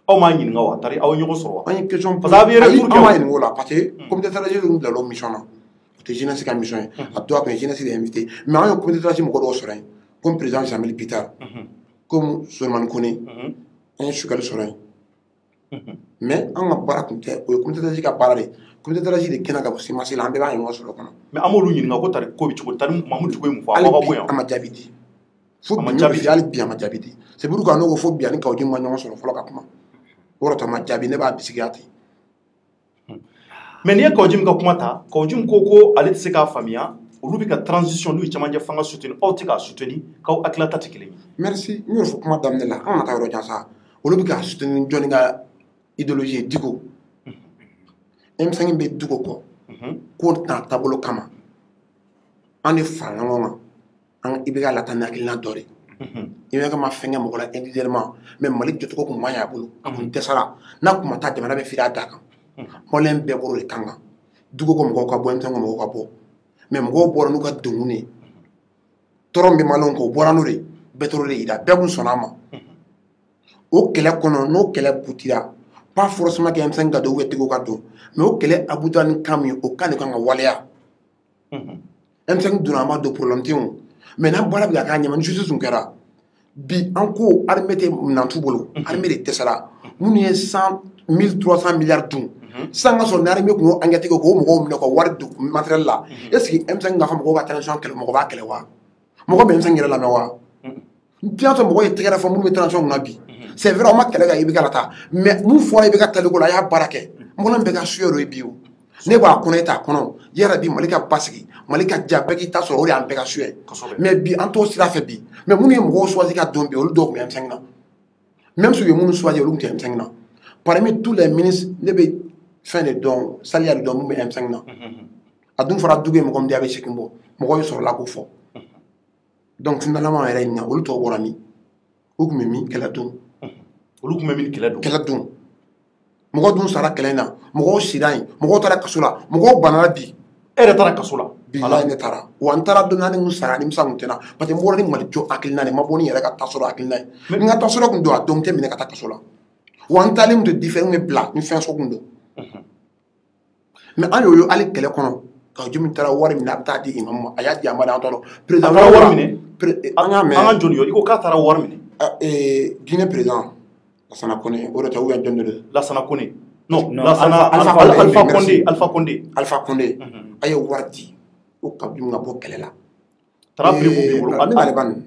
aw m'a ɲininka wa tari aw ɲɔgɔn sɔrɔ wa an ye question parce que a bɛ retour kɛ an m'a ɲininka o la parce que comité stratégique ninnu bila l'o mission na o tɛ jeunesse ka mission ye a to a kun ye jeunesse de invité mais an ye comité stratégique mɔgɔ dɔw sɔrɔ yen comme président Jamil Bitar comme Souleymane Kone an ye Sukali sɔrɔ yen mais an ka baara tun tɛ o ye comité stratégique ka baara de comité stratégique de kɛnɛ ka bɔ CEMAC la an bɛɛ b'a ɲɔgɔn sɔrɔ kɔnɔ mais an m'olu ɲininka ko tari ko bɛ cogo tari Mamudu Diko ye mun fɔ aw ka bɔ yan a ma jaabi di fo bi hali bi a ma jaabi di c'est pourquoi n'o ko fo bi ani kawjum ma ɲɔgɔn sɔrɔ fɔlɔ ka kuma o yɔrɔ tɔ ma jaabi ne b'a bisigiya ten mais n'i ye kawjum ka kuma ta kawjum ko ale tɛ se k'a faamuya olu bɛ ka transition n'u ye cɛmancɛ fanga soutenir aw tɛ k'a soutenir k'aw hakilina ta tɛ kelen ye merci n y'o fɔ kuma daminɛ la an kana taa yɔrɔ jan sa olu bɛ k'a soutenir jɔnni ka idéologie ye Diko M5 bɛ Diko kɔ ko n'a taabolo kama an de fara ɲɔgɔn kan i bɛ ka lataa ni hakilina dɔ de i bɛ ka ma fɛn kɛ mɔgɔ la individuellement mais Mali jɔcogo kun man ɲi a bolo a kun dɛsɛra n'a kun ma taa jamana bɛ firi a da kan Maliyɛn bɛɛ bolo de kan kan Diko ko mɔgɔw ka bɔ M5 ko mɔgɔw ka bɔ mais mɔgɔw bɔra n'u ka degun de tɔɔrɔ min bɛ Maliyɛnw kan o bɔra n'o de bɛɛ t'o de yira bɛɛ kun sɔnna a ma o kɛlɛ kɔnɔ n'o kɛlɛ butira pas forcément que M5 ka don ou Diko ka don mais o kɛlɛ abutira ni kan min o kan de kan ka waleya M5 donna an b'a don problème tɛ o mais n'an bɔra bi ka k'a ɲɛma ni justice tun kɛra bi an ko armée tɛ minan t'u bolo armée de dɛsɛra minnu ye 1300 milliards dun san ka sɔrɔ ni armée tun y'o enquête kɛ k'o mɔgɔw minɛ ka wari don matériel la est ce que M5 k'a fɔ mɔgɔw ka transition kɛlɛ mɔgɔ b'a kɛlɛ wa mɔgɔ bɛ M5 yɛrɛ lamɛn wa n'i y'a sɔrɔ mɔgɔ ye tɛgɛrɛ fɔ minnu bɛ transition kunna bi c'est vrai o ma kɛlɛ ka i bɛ ka taa mais mun fɔra i bɛ ka taliko la a y'a baara kɛ mɔgɔ bɛ ka suɲɛ dɔ ye bi o ne b'a kɔnɔ e t'a kɔnɔ yɛrɛ bi Mali ka basigi Mali ka ja bɛɛ k'i ta sɔrɔ o de y'an bɛɛ ka suɲɛ mais bi an t'o sira fɛ bi mais minnu ye mɔgɔw choisi ka don bi olu dɔw tun bɛ M5 na même si u ye minnu choisi olu tun tɛ M5 na parmi tous les ministres ne bɛ fɛn de dɔn saliya de dɔn mun bɛ M5 na a dun fɔra Diko ye mɔgɔ min de a bɛ segin bɔ mɔgɔw ye sɔrɔla k'o fɔ donc finalement yɛrɛ ɲininka olu tɔw bɔra min u tun bɛ min kɛlɛ don olu tun bɛ min kɛlɛ don mɔgɔ dun sara kɛlɛ in na mɔgɔw sira yen mɔgɔw taara kaso la mɔgɔw banana bi e yɛrɛ taara kaso la bilahi ne taara wa n taara don naani kun sara nimisa kun tɛ na parce que n bɔra ni Mali jɔ hakilina de ma bɔ ni yɛrɛ ka tasɔrɔ hakilina ye n ka tasɔrɔ kun don a don n tɛ minɛ ka taa kaso la wa n taalen kun tɛ différent bɛ bila ni fɛn so kun don mais an y'o ye hali kɛlɛ kɔnɔ kawjum taara wari minɛ a bɛ taa di imam ma a y'a di a ma an tɔɔrɔ président a taara wari minɛ an y'a mɛn an ka jɔn i ko k'a taara wari minɛ Guinée président Lassana Kone o de tɛ ou bien jɔn de don Lassana Kone non Alpha Condé a ye wari di o kawjum ka bɔ kɛlɛ la taara biri b'i bolo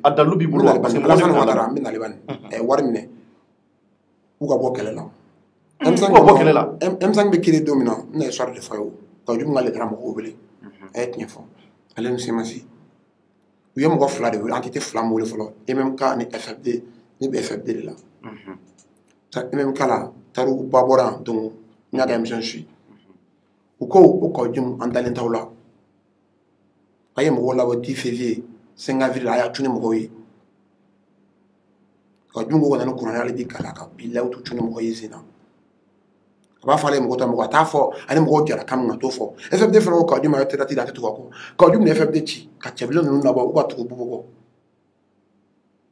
a dalu b'i bolo Alassane Ouattara n bɛ nali bani a ye wari minɛ u ka bɔ kɛlɛ la M5 bɛ créé don min na n na histoire de fɔ ye o kawjum ka lettre mɔgɔw wele a ye tiɲɛ fɔ ale ni CEMAC u ye mɔgɔ fila de wele entité fila min wele fɔlɔ MMK ni FFD ne bɛ FFD de la MMK la taar'u ba bɔra donc n y'a ka émission suit u ko o kawjum an dalen t'aw la a ye mɔgɔw labɔ 10 février 5 avril a y'a cun ni mɔgɔw ye kawjum ko ka na ni kuranɛ ale bi kala kan bilahi u t'u cun ni mɔgɔ ye sen na a b'a fɔ ale ye mɔgɔ ta mɔgɔ a t'a fɔ ani mɔgɔw jara kan min na t'o fɔ FFD fana ko kawjum a ye traité de a tɛ tugu a kɔ kawjum ni FFD ci ka cɛbilen ninnu labɔ u ka tugu bubu kɔ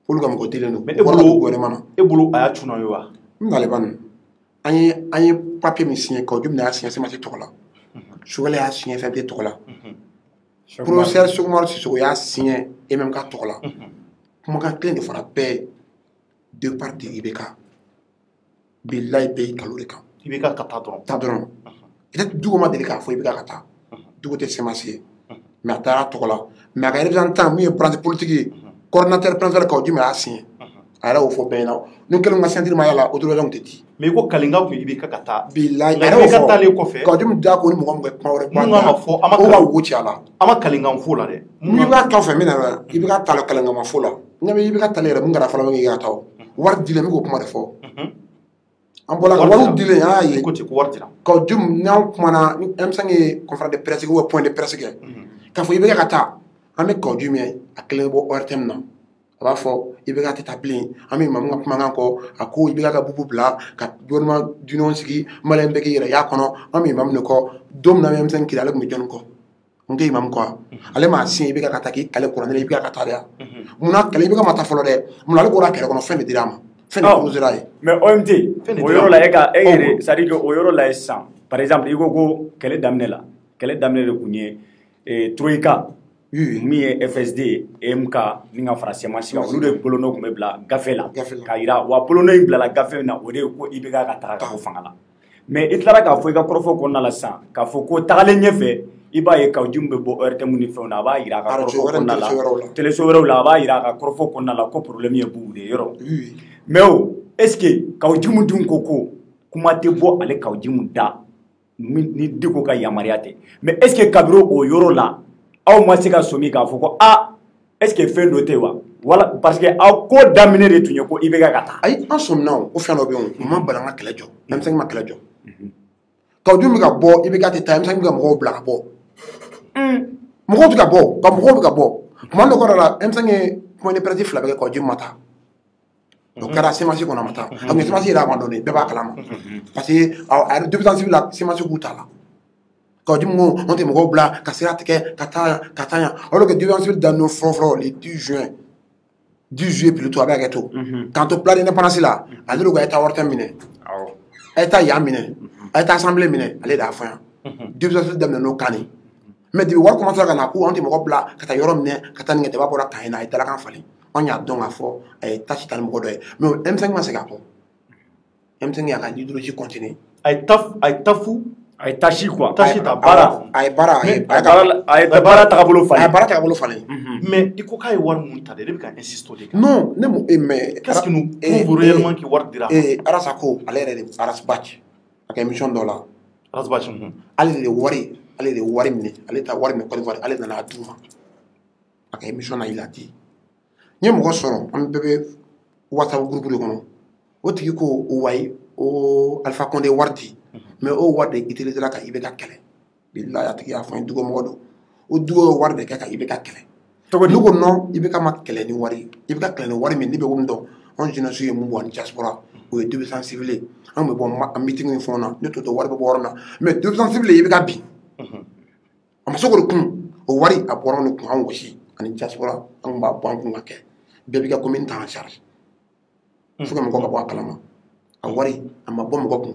olu ka mɔgɔ dilen don mais e bolo a y'a cunna ye wa n nale ban an ye papier min signé kawjum y'a signé CEMAC tɔgɔ la Sogɛlɛ y'a signé FFD tɔgɔ la professeur Sogomar Sissoko y'a signé MMK tɔgɔ la kumakan kelen de fɔra bɛɛ deux parties IBK bilahi bɛɛ y'i kalo de kan IBK ka taa dɔrɔn peut-être Diko ma deli k'a fɔ IBK ka taa Diko tɛ CEMAC ye mais a taara tɔgɔ la mais a ka représentant min ye parti politique ye coordinateur principal kawjum y'a signé a yɛrɛ y'o fɔ bɛɛ ɲɛna ni kelen ka centre ma yala autorisation tɛ di mais i ko Kalinga kun IBK ka taa bilahi a yɛrɛ y'o taalen kɔfɛ kawjum da ko ni mɔgɔ min kuma wɛrɛ mun kan ka fɔ o ka wo ci a la a ma Kalinga fo la dɛ n'i b'a kan fɛ min na IBK ta la Kalinga ma fo la n ɲɛ bɛ IBK tali yɛrɛ mun kɛra fɔlɔ min kɛ ka taa wari dilen n bɛ k'o kuma de fɔ an bɔla ka wariw dilen an y'a ye ko ten ko wari dira ka jum n'an kumana ni M5 ye conférence de presse ou point de presse kɛ k'a fɔ i bɛ ka taa an bɛ kaw jum ye a kelen bɔ ORTM na a b'a fɔ i bɛ ka tɛ taa bilen an bɛ Imamu ka kumakan kɔ a ko i bɛ ka bubu bila ka gouvernement d'union sigi maliyɛn bɛɛ k'i yɛrɛ y'a kɔnɔ an bɛ Imamu de kɔ don min na M5 kiri ale tun bɛ jɔnni kɔ n tɛ Imamu kɔ ale m'a sin i bɛ ka taa k'i kale kuranɛ i bɛ ka taa de yan munna kale i bɛ ka ma taa fɔlɔ dɛ munna ale bɔra kɛlɛ kɔnɔ fɛn de dir'a ma fɛn de proposera ye mais OMT o yɔrɔ la e yɛrɛ c'est à dire que o yɔrɔ la sisan par exemple i ko ko kɛlɛ daminɛ la kɛlɛ daminɛ de tun ye Troika min ye FSD EMK ni ka fara CEMAC kan olu de bolonɔ tun bɛ bila gafe la k'a jira wa bolonɔ in bilala gafe in na o de ye ko IBK ka taga ka bɔ fanga la mais i tilara k'a fɔ i ka kɔrɔfɔ kɔnɔna la sisan k'a fɔ ko tagalen ɲɛfɛ i b'a ye Kawujim bɛ bɔ ORTM ni fɛnw na a b'a jira a ka kɔrɔfɔ kɔnɔna la téléso wɛrɛw la a b'a jira a ka kɔrɔfɔ kɔnɔna la ko problème ye bugu de ye yɔrɔ mais o est ce que Kawujim dun ko kuma tɛ bɔ ale Kawujim da ni Diko ka yamaruya tɛ mais est ce que kabiri o yɔrɔ la aw ma se ka sɔmi k'a fɔ ko est ce que fɛn dɔ tɛ wa wala parce que aw ko daminɛ de tun ye ko IBK ka taa ayi an sɔmina o fɛn dɔ bɛ yen o ma bali an ka kɛlɛ jɔ M5 ma kɛlɛ jɔ Kawujim bɛ ka bɔ IBK tɛ taa M5 bɛ ka mɔgɔw bila ka bɔ mɔgɔw tɛ ka bɔ ka mɔgɔw bɛ ka bɔ tuma dɔ kɔrɔ la M5 ye point de presse fila bɛ kɛ Kawujim ma taa o kɛra CEMAC kɔnɔ a ma taa a tun CEMAC yɛrɛ a ma dɔn bɛɛ b'a kalama parce que a yɛrɛ dépuissance civile la CEMAC k'u t'a la Kawujim ko an tɛ mɔgɔw bila ka sira tigɛ ka taa yan alors que dépuissance civile daminɛ fɔlɔ le 10 juillet plutôt a bɛ hakɛ to k'an to plan d'indépendance la ale de ko a ye taa ORTM minɛ a ye taa yan minɛ a ye taa assemblée minɛ ale de y'a fɔ yan dépuissance civile daminɛ n'o kan mais depuis wari commencé ka na ko an tɛ mɔgɔ bila ka taa yɔrɔ minɛ ka taa nin kɛ tɛ b'a bɔra kan in na a ye dalakan falen an y'a dɔn k'a fɔ a ye tâche ta ni mɔgɔ dɔ ye mais M5 ma se k'a kɔ M5 y'a ka idéologie continuer a ye tafu a ye tâche quoi tâche ta baara a ye baara a ye baara tagabolo falen a ye baara tagabolo falen mais i ko k'a ye wari mun ta de ne bɛ ka insister o de kan non ne mu mais qu'est-ce qui nous prouve réellement que wari dira Arasa ko ale yɛrɛ de Arasbach a ka émission dɔ la Arasbach ale de wari minɛ ale ta wari minɛ Côte d'Ivoire ale nana a d'u ma a ka émission na il a dit n ye mɔgɔ sɔrɔ an bɛɛ bɛ WhatsApp groupe de kɔnɔ o tigi ko o wayi o Alpha Condé wari di mais o wari de utilisé la ka IBK kɛlɛ bilahi a tigi y'a fɔ n ye Dugo mɔgɔ don o Dugo ye wari de kɛ ka IBK kɛlɛ ne ko non IBK ma kɛlɛ ni wari IBK kɛlɛ ni wari min ne bɛ mun dɔn anw jeunesse ye mun bɔ ani diaspora o ye dépuissance civile an bɛ bɔ meeting ni fɛnw na ne t'o dɔn wari bɛ bɔ yɔrɔ min na mais dépuissance civile IBK bin a ma se k'o de kun o wari a bɔra anw de kun an gosi ani diaspora an kun b'a bɔ an kun ka kɛ bɛɛ b'i ka commune ta en charge fo ka mɔgɔ ka bɔ a kalama a wari a ma bɔ mɔgɔ kun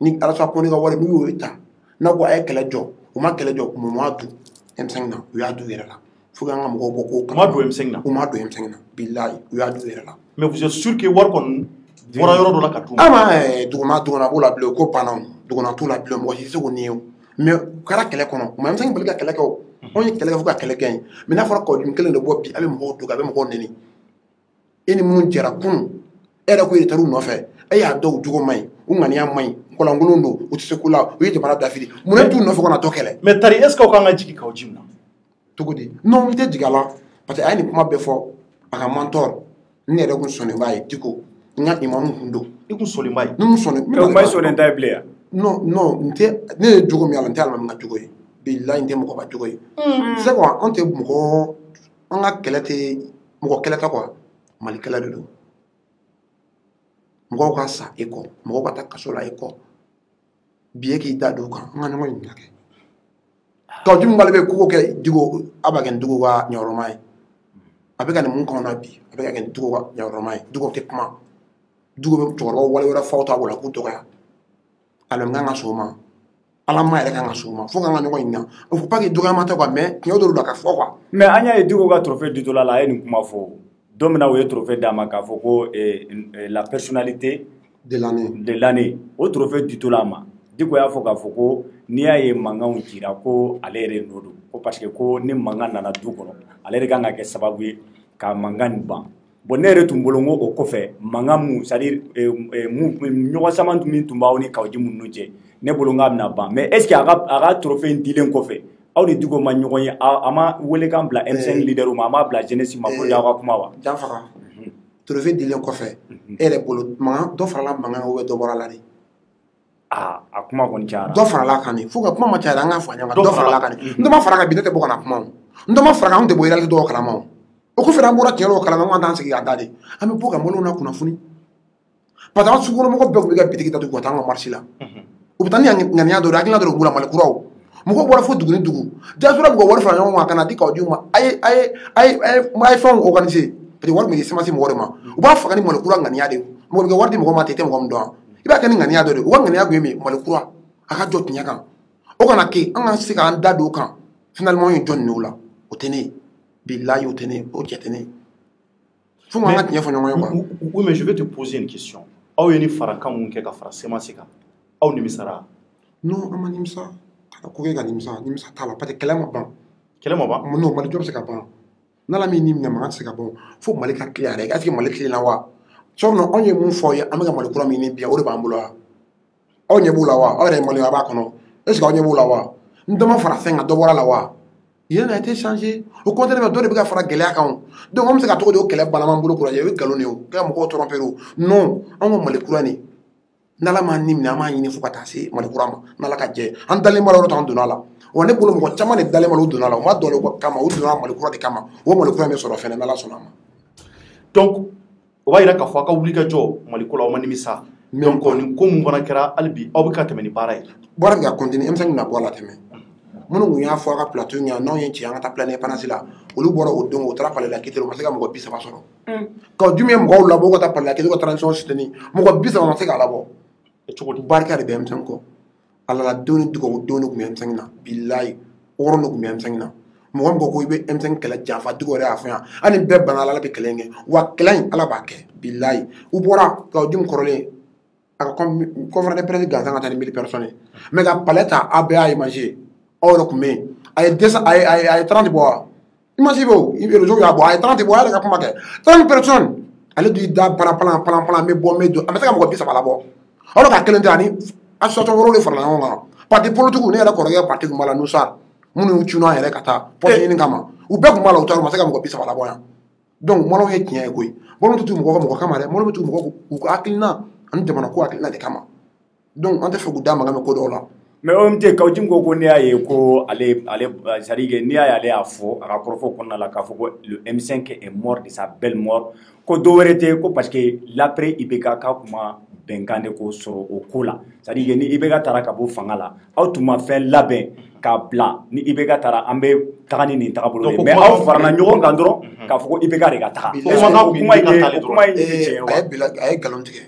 ni Alpha Condé ka wari n'u y'o ta n'a ko a ye kɛlɛ jɔ u ma kɛlɛ jɔ u ma don M5 na u y'a don u yɛrɛ la fo k'an ka mɔgɔw bɔ k'o kama don M5 na u ma don M5 na bilahi u y'a don u yɛrɛ la mais vous êtes sûr que wari kɔni bɔra yɔrɔ dɔ la ka d'u ma duguna b'o la bilen ko banna duguna t'o la bilen mɔgɔ si tɛ se k'o niye o mais u kɛra kɛlɛ kɔnɔ u ma M5 bali ka kɛlɛ kɛ o anw ye kɛlɛ kɛ fo ka kɛlɛ kɛ yen mais n'a fɔra Kawujim kelen de bɔ bi a bɛ mɔgɔw dogo a bɛ mɔgɔw nɛni e ni minnu jɛra kunun e yɛrɛ ko e de taara u nɔfɛ e y'a dɔn u jogo man ɲi u ŋaniya man ɲi kɔlankolon don u tɛ se ko la u ye jamana dafiri mun ne t'u nɔfɛ ka na dɔ kɛlɛ mais Tari est ce que aw kan ka jigin Kawujim na cogo di non n tɛ jigin a la parce que a ye nin kuma bɛɛ fɔ a ka mentor ne yɛrɛ kun sɔnnenba ye Diko n ka imamu kun don i kun sɔnnenba ye ne kun sɔnnen o ma sɔnnen ta ye bilen non n tɛ ne ye jogo min a la n tɛ alimami ka jogo ye bilahi n tɛ mɔgɔ ka jogo ye c'est quoi an tɛ mɔgɔ an ka kɛlɛ tɛ mɔgɔ kɛlɛ tɛ quoi Mali kɛlɛ de don mɔgɔw ka sa e kɔ mɔgɔw ka taa kaso la e kɔ bi e k'i da don o kan an ka ɲɔgɔn ɲininka kɛ Kawujim b'ale bɛ kogo kɛ Diko a b'a kɛ nin Diko ka ɲɛyɔrɔma ye a bɛ ka nin mun kɔnɔ na bi a bɛ ka kɛ nin Diko ka ɲɛyɔrɔma ye Diko tɛ kuma Diko bɛ cɛkɔrɔbaw wale wɛrɛ faw t'a bolo k'u dɔgɔya alimami kan ka s'o ma ala ma yɛrɛ kan ka s'o ma fo k'an ka ɲɔgɔn ɲininka il faut pas que dɔgɔyama tɛ quoi mais tiɲɛ dɔ don a ka fɔ quoi mais an y'a ye Diko ka trophée ditola la a ye nin kuma fɔ don min na o ye trophée d'a ma k'a fɔ ko la personnalité de l'année o trophée ditola a ma Diko y'a fɔ k'a fɔ ko n'i y'a ye mankanw cira ko ale yɛrɛ nɔ don ko parce que ko ni mankan nana du kɔnɔ ale de kan ka kɛ sababu ye ka mankan nin ban bon ne yɛrɛ tun bolo n ko o kɔfɛ mankan mun c'est à dire ɲɔgɔn sama min tun b'aw ni Kawujim ninnu cɛ ne bolo n k'a bɛna ban mais est ce que a ka trophée in dilen kɔfɛ aw ni Diko ma ɲɔgɔn ye a ma welekan bila M5 leader ma a m'a bila jeunesse ma pour que aw ka kuma wa Janfaga trophée dilen kɔfɛ e yɛrɛ bolo mankan dɔ farala mankan kan dɔ bɔra la de a kuma kɔni cayara dɔ farala kan de fo ka kuma ma cayara an ka fɔ ɲɔgɔn kan dɔ farala kan de n dɔ ma fara kan bi ne tɛ bɔ ka na kuma o n dɔ ma fara kan an tɛ bɔ yɛrɛ dɔw kalama o o kɔfɛ an bɔra tiɲɛ dɔw kalama an t'an sigi ka da de an bɛ bɔ ka mɔlɔw na kunnafoni parce que an sukɔnɔmɔgɔ bɛɛ tun bɛ ka bitiki datugu ka taa an ka marché la u bɛ taa ni ŋaniya dɔ de hakilina dɔ de b'u la malikuraw mɔgɔw bɔra fo dugu ni dugu diaspora bɛ ka wari fara ɲɔgɔn kan ka na di k'aw di u ma a ye fɛnw organiser parce que wari min di semence mɔgɔ de ma u b'a faga ni malikura ŋaniya de mɔgɔ bɛ ka wari di mɔgɔ ma ten i tɛ mɔgɔ min dɔn i b'a kɛ ni ŋaniya dɔ de u ka ŋaniya kun ye min malikura a ka jɔ tiɲɛ kan o kana kɛ an ka se k'an da don o kan finalement ye jɔn ninnu la o tɛ ne bilayi o tɛ ne o cɛ tɛ ne fo an ka tiɲɛ fɔ ɲɔgɔn ye quoi. Oui, mais je vais te poser une question. Aw ye ni farakan mun kɛ ka fara semence kan aw nimisara non an ma nimisa ka ko kɛ ka nimisa t'a la parce que kɛlɛ ma ban non malijɔ bɛ se ka ban n'ala min ni minɛ mankan tɛ se ka ban fo mali ka tile yɛrɛ est ce que mali tilenna wa sɔrɔ anw ye mun fɔ aw ye an bɛ ka malikura min bi yan o de b'an bolo wa aw ɲɛ b'u la wa aw yɛrɛ ye maliya b'a kɔnɔ est ce que aw ɲɛ b'u la wa n dɔ ma fara fɛn kan dɔ bɔra la wa rien n'a été changé au contraire dɔ de bɛ ka fara gɛlɛya kan donc an bɛ se ka tɔgɔ de o kɛlɛ banna bolo kɔrɔ o ye nkalon de ye o kɛ mɔgɔw tromper o non an ko malikura nin n'ala m'a ni minɛ an b'a ɲini fo ka taa se malikura ma n'ala ka jɛ an dalen b'a la yɔrɔ t'an donna a la wa ne bolo mɔgɔ caman de dalen b'a la u donna a la u ma dɔn o kama u donna malikura de kama o malikura bɛ sɔrɔ fɛnɛ n'ala sɔnna a ma donc o b'a yira k'a fɔ a ka wuli ka jɔ maliko la aw ma nimisa donc nin ko mun fana kɛra hali bi aw bɛ ka tɛmɛ ni baara ye baara bɛ ka continuer M5 bɛna bɔ a la tɛmɛ minnu kun y'a fɔ a ka plateau ɲɛ n'anw ye ci an ka taa planer indépendance la olu bɔra o don o taara palais la Kitelo u ma se ka mɔgɔ 30 sɔrɔ ka dum ye mɔgɔw labɔ ka taa palais la Kitelo ka transition soutenir mɔgɔ 30 ma se k'a labɔ cogo di barika de bɛ M5 kɔ ala la don ni dugawu don de tun bɛ M5 na bilayi wɔɔrɔ de tun bɛ M5 na mɔgɔ min ko ko i bɛ M5 kɛlɛ janfa dugu yɛrɛ y'a fɔ yan hali ni bɛɛ banna ala bɛ kɛlɛ in kɛ wa kɛlɛ in ala b'a kɛ bilayi u bɔra ka dum kɔrɔlen a ka conférence de presse gansan ka taa ni 1000 personnes mais ka palais ta a bɛɛ y'a imagé aw yɛrɛ tun bɛ yen a ye 30 bɔ wa image bɛ o réseau y'a bɔ a ye 30 bɔ a yɛrɛ ka kuma kɛ 30 personnes ale dun y'i da palan n bɛ bɔ n bɛ don a bɛ se ka mɔgɔ 30 labɔ aw ka kelen tɛ ani association wɛrɛw de farala ɲɔgɔn kan parti politique ne yɛrɛ kɔrɔkɛ parti tun b'a la Nusar minnu cunna an yɛrɛ ka taa poste ɲini kama u bɛɛ tun b'a la u taara u ma se ka mɔgɔ 30 labɔ yan donc mɔlɔw ye tiɲɛ ye koyi mɔlɔw tɛ tugu mɔgɔ kama dɛ mɔlɔw bɛ tugu mɔgɔ k'u ka hakilina ani jamana ko hakilina de kama donc an tɛ fɛ k'u da maga mɛn ko dɔw la mais OMT Kawjim ko n'i y'a ye ko ale c'est-à-dire n'i y'a ye ale y'a fɔ a ka kɔrɔfɔ kɔnɔna la k'a fɔ ko le M5 est mort de sa belle mort ko dɔ wɛrɛ tɛ ko parce que l'après IBK k'a kuma bɛnkan de ko sɔrɔ o ko la c'est-à-dire ni IBK taara ka bɔ fanga la aw tun ma fɛn labɛn k'a bila ni IBK taara an bɛ taga ni nin tagabolo ye mais aw farala ɲɔgɔn kan dɔrɔn k'a fɔ ko IBK de ka taga o kuma in ye tiɲɛ ye wa a ye nkalon tigɛ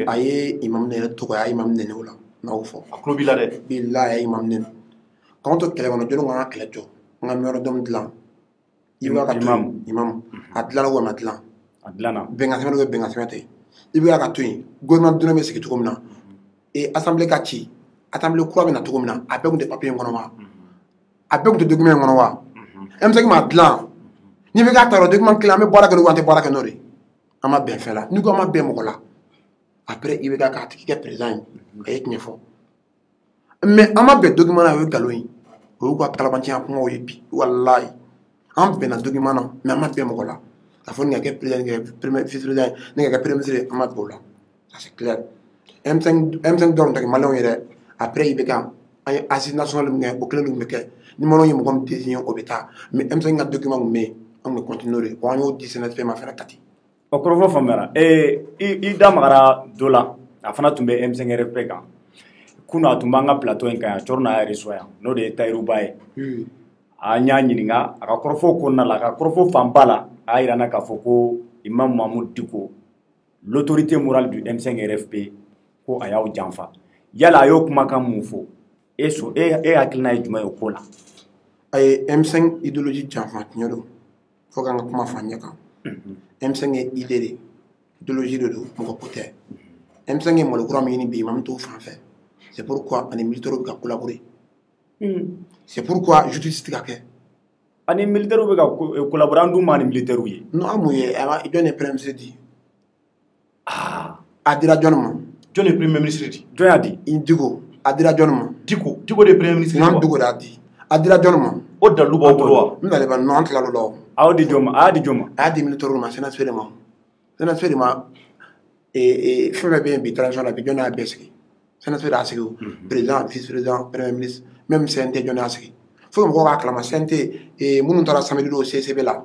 a ye imam ne yɛrɛ tɔgɔ a ye imam nɛnɛ o la n'aw fɔ a tulo b'i la dɛ bilayi a ye imam nɛnɛ k'anw to kɛlɛ kɔnɔ jɔnni k'an ka kɛlɛ jɔ an ka mémorandum dilan IBK ka to yen imam a dilanna o ma dilan a dilanna bɛnkan sɛbɛn bɛ bɛnkan sɛbɛn tɛ IBK ka to yen gouvernement donnɛ bɛ sigi cogo min na assemblée ka ci assemblée kura bɛ na cogo min na a bɛɛ tun tɛ papier in kɔnɔ wa a bɛɛ tun tɛ document in kɔnɔ wa M5 m'a dilan ni IBK taara o document kelen an bɛ baara kɛ n'o ye an tɛ baara kɛ n'o de an ma bɛn fɛn la ni ko an ma bɛn mɔgɔ la après IBK k'a tigi kɛ président ye a ye tiɲɛ fɔ mais an ma bɛn document na o ye nkalon ye o y'u ka kalabantiya kumaw ye bi walayi an bɛnna document na mais an ma bɛn mɔgɔ la k'a fɔ nin ka kɛ président vice président ni ka kɛ premier ministre an ma bɛn o la ça c'est clair M5 dɔrɔn tɛ kɛ maliyɛnw ye dɛ après IBK an ye assise nationale min kɛ o kelen tun bɛ kɛ ni maliyɛnw ye mɔgɔ min désigné o bɛ taa mais M5 ka document tun bɛ yen an tun bɛ continuer o de wa an y'o di CNSP ma fɛnɛ Kati. o kɔrɔfɔ faamuyara i da magara dɔ la a fana tun bɛ M5 RFP kan kunun a tun b'an ka plateau in kan yan Cɔrɔ n'a yɛrɛ reçoit yan n'o de ye Tayiruba ye an y'a ɲininka a ka kɔrɔfɔ kɔnɔna la a ka kɔrɔfɔ fanba la a y'a yira n na k'a fɔ ko Imam Mahamudu Dicko l'autorité morale du M5 RFP ko a y'aw janfa yala a y'o kumakan mun fɔ e hakilina ye jumɛn ye o ko la a ye M5 idéologie janfa tiɲɛ don fo k'an ka kuma fɔ an ɲɛ kan M5 ye idée de idéologie de don mɔgɔ ko tɛ M5 ye malikura min ɲini bi imam t'o fan fɛ c'est pourquoi ani militaires bɛ ka collaborer c'est pourquoi justice tɛ ka kɛ ani militaires bɛ ka collaborer an dun ma ni militaires ye non an mun ye jɔn ye premier ministre di a dira jɔn ma jɔn ye premier ministre di jɔn y'a di Dicko a dira jɔn ma Dicko de premier ministre non Dicko de y'a di a dira jɔn ma o dalu b'aw bolo wa? N nalen ba non tila lo aw di joma a di joma a di minute ma sénateur ma fɛn bɛɛ bɛ yen bi transition la bi jɔn y'a bɛɛ sigi sénateur y'a sigi président vice président premier ministre même CNT jɔn y'a sigi fo que mɔgɔw k'a kalama CNT minnu taara samedi don CCB la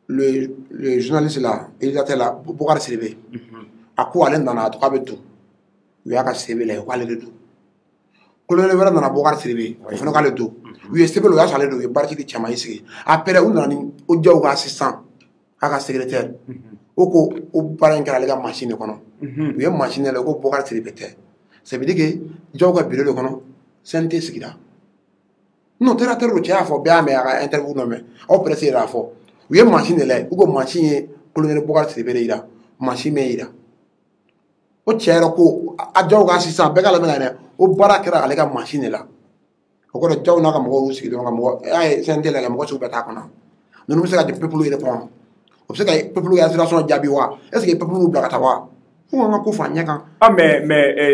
le journaliste là réalisateur là Bokar Sidibe a ko ale nana a to k'a bɛ don u y'a ka CCB la k'ale de don colonel wɛrɛ nana Bokar Sidibe o fana k'ale don u ye CCB la u y'a sɔrɔ ale don u ye bariki di cɛman sigi après u nana ni o Jaw ka assistant a ka secrétaire o ko o baara in kɛra ale ka machine de kɔnɔ u ye machine la ko Bokar Sidibe tɛ ça veut dire que Jaw ka bureau de kɔnɔ CNT sigira non terrateur cɛ y'a fɔ bɛɛ y'a mɛn a ka interview nɔ mɛn aw presse yɛrɛ y'a fɔ u ye machine de lajɛ u ko machine ye colonel Bokar Sidibe de yira machine mɛ yira o cɛ yɛrɛ ko a Jaw ka assistant bɛɛ ka lamɛn dɛ o baara kɛra ale ka machine de la o kɔrɔ Jaw n'a ka mɔgɔw y'u sigi dɔrɔn ka mɔgɔ y'a ye CNT lajɛ mɔgɔ sugu bɛɛ t'a kɔnɔ ninnu bɛ se ka di peuple yɛrɛ kɔnɔ o bɛ se ka peuple ka situation jaabi wa est ce que peuple y'u bila ka taa wa fo ka n ka ko fɔ a ɲɛ kan. ah mais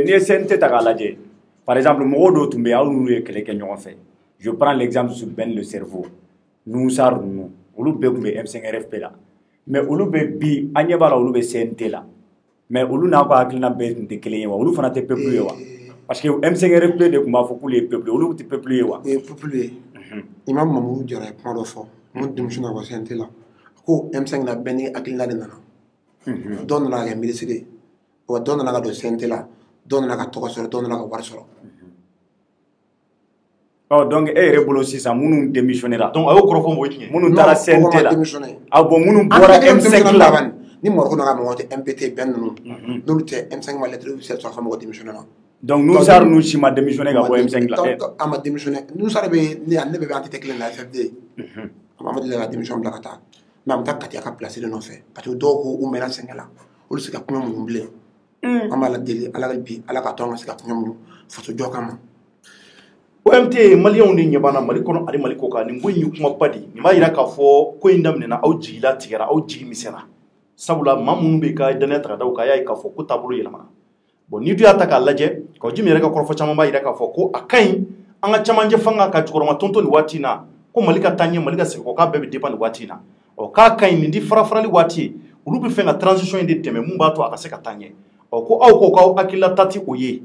n'i ye CNT ta k'a lajɛ par exemple mɔgɔw dɔw tun bɛ yen aw n'olu ye kɛlɛ kɛ ɲɔgɔn fɛ je prends l'exemple sur Ben le cerveau Nusar ninnu olu bɛɛ tun bɛ M5RFP la mais olu bɛ bi an ɲɛ b'a la olu bɛ CNT la mais olu n'a ka hakilina bɛɛ tun tɛ kelen ye wa olu fana tɛ peuple ye wa parce que M5RFP de tun b'a fɔ k'olu ye peuple olu tɛ peuple ye wa. o ye peuple ye Imam Mamadou Jara ye kuma dɔ fɔ mun denmisɛnninw ka CNT la ko M5 na bɛɛ ni hakilina de nana dɔw nana ka kɛ ministre ye wa dɔw nana ka don CNT la dɔw nana ka tɔgɔ sɔrɔ dɔw nana ka wari sɔrɔ. Donc e yɛrɛ bolo sisan minnu démissionné la donc a y'o kɔrɔ fɔ mɔgɔ tiɲɛ minnu taara CNT la a bon minnu bɔra M5 la ni Maroko nana mɔgɔ tɛ MPT bɛn ninnu n'olu tɛ M5 ma lettre officielle sɔrɔ ka mɔgɔ démissionné la donc Nusar ninnu si ma démissionné ka bɔ M5 la a ma démissionné Nusar bɛ ne bɛɛ bɛ entité kelen na FFD a ma deli ka démission bila ka taa mais an bɛ taa Kati a ka place de nɔfɛ parce que dɔw ko u mɛnna sɛgɛn la olu se ka kuma minnu bilen an b'a la deli Ala bi Ala ka to an ka se ka kuma minnu faso jɔ kama. OMT maliyɛnw de ɲɛ banna Mali kɔnɔ ani Mali kɔ kan nin ko in ye kumaba de nin b'a jira k'a fɔ ko in daminɛna aw jigila tigɛra aw jigi misɛnna sabula maa minnu bɛ ka danaya ta ka da u kan a y'a ye k'a fɔ ko taabolo yɛlɛmana bon ni dun y'a ta k'a lajɛ ka Jimi yɛrɛ ka kɔrɔfɔ caman b'a jira k'a fɔ ko a ka ɲi an ka camancɛ fanga ka jukɔrɔma tonto nin waati in na ko Mali ka taa ɲɛ Mali ka segin kɔ k'a bɛɛ bɛ dépend nin waati in na k'a ka ɲi nin di farafarali waati ye olu bɛ fɛ ka transition in de dɛmɛ mun b'a to a ka se ka taa ɲɛ ko aw ko k'aw hakilila ta tɛ o ye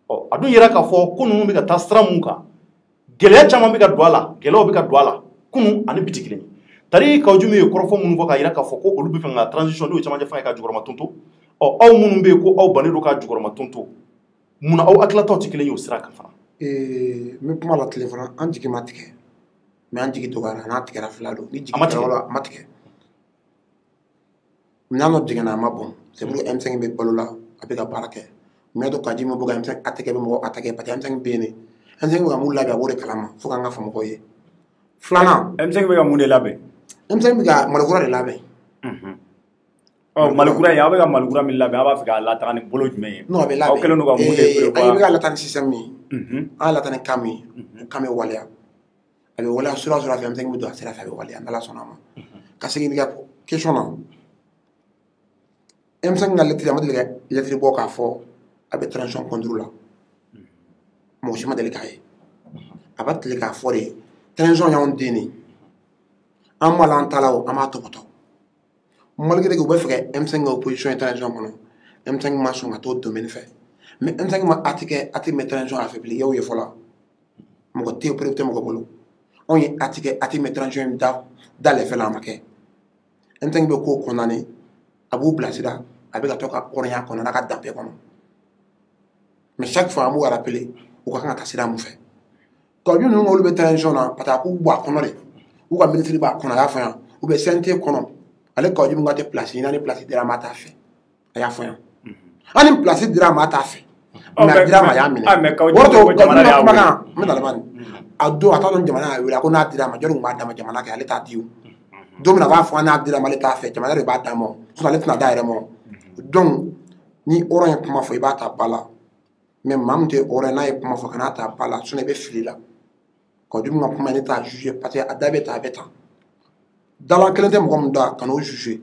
a dun yɛrɛ k'a fɔ ko ninnu bɛ ka taa sira mun kan gɛlɛya caman bɛ ka don a la gɛlɛyaw bɛ ka don a la kunun ani bi tɛ kelen ye tari ka Jimi ye kɔrɔfɔ minnu fɔ k'a jira k'a fɔ ko olu bɛ fɛ ka transition n'o ye camancɛ fanga ka jukɔrɔma tonto aw minnu bɛ yen ko aw bannen don k'a jukɔrɔma tonto munna aw hakilataw tɛ kelen ye o sira kan fana. n bɛ kuma la tile fana an jigi ma tigɛ mais an jigi dɔgɔyara n'a tigɛra fila don ni jigi tigɛra a ma tigɛ n'an dɔ tigɛna a ma bɔn c'est pour que M5 bɛ balo la a bɛ ka baara kɛ mais to ka Jimi bɔ ka M5 attaqué bɛ mɔgɔ attaqué parce que M5 bɛ yen de M5 bɛ ka mun labɛn a b'o de kalama fo k'an ka fɔ mɔgɔw ye filanan M5 bɛ ka mun de labɛn M5 bɛ ka Malikura de labɛn Malikura in aw bɛ ka Malikura min labɛn aw b'a fɛ k'a lataga ni bolo jumɛn ye non a bɛ labɛn aw kɛlen don ka mun de prévoir a bɛ ka lataga ni système min ye an y'a lataga ni kan min ye kan bɛ waleya a bɛ waleya sura fɛ M5 bɛ don a sira fɛ a bɛ waleya n'Ala sɔnna a ma ka segin i ka question na M5 ka lettre a ma deli ka lettre bɔ k'a fɔ a bɛ transition contre la mɔgɔ si ma deli k'a ye a b'a tile k'a fɔ de transition y'anw den de an ma la an ta la o an b'a tɔpɔtɔ malgré que u bɛ fɛ ka M5 ka opposition ye transition kɔnɔ M5 ma sɔn ka t'o domaine fɛ mais M5 ma atikɛ transition affaibli y'aw ye fɔlɔ mɔgɔ tɛ preuve tɛ mɔgɔ bolo anw ye atikɛ transition da lɛfɛ la a ma kɛ M5 bɛ ko condamné a b'u bilasira a bɛ ka to ka hɔrɔnya kɔnɔ n'a ka danbe kɔnɔ mais chaque fois an b'u rappeler u ka kan ka taa sira mun fɛ ka Jimi ninnu olu bɛ transition na parce que a k'u bɔ a kɔnɔ de u ka ministre b'a kɔnɔ a y'a fɔ yan u bɛ CNT kɔnɔ ale ka Jimi ka tɛ place ɲini ni place dira a ma a t'a fɛ a y'a fɔ yan hali ni place dira a ma a t'a fɛ mais a dira a ma a y'a minɛ wɔrɔ to ka Jimi ka kumakan n bɛ na laban a don a t'a dɔn jamana y'a wele a ko n'a dira a ma jɔnni tun b'a d'a ma jamana kɛ ale t'a di o don min na a b'a fɔ n'a dira a ma ale t'a fɛ jamana de b'a d'a ma sinon ale tɛna d'a yɛrɛ ma donc ni hɔrɔn ye kuma fɔ i b'a ta ba la mais maa min tɛ hɔrɔn ye n'a ye kuma fɔ kana ta ba la sinon i bɛ fili la ka Jimi ka kuma ne t'a juger parce que a da bɛ tan a bɛ tan dalan kelen tɛ mɔgɔ min da ka n'o juger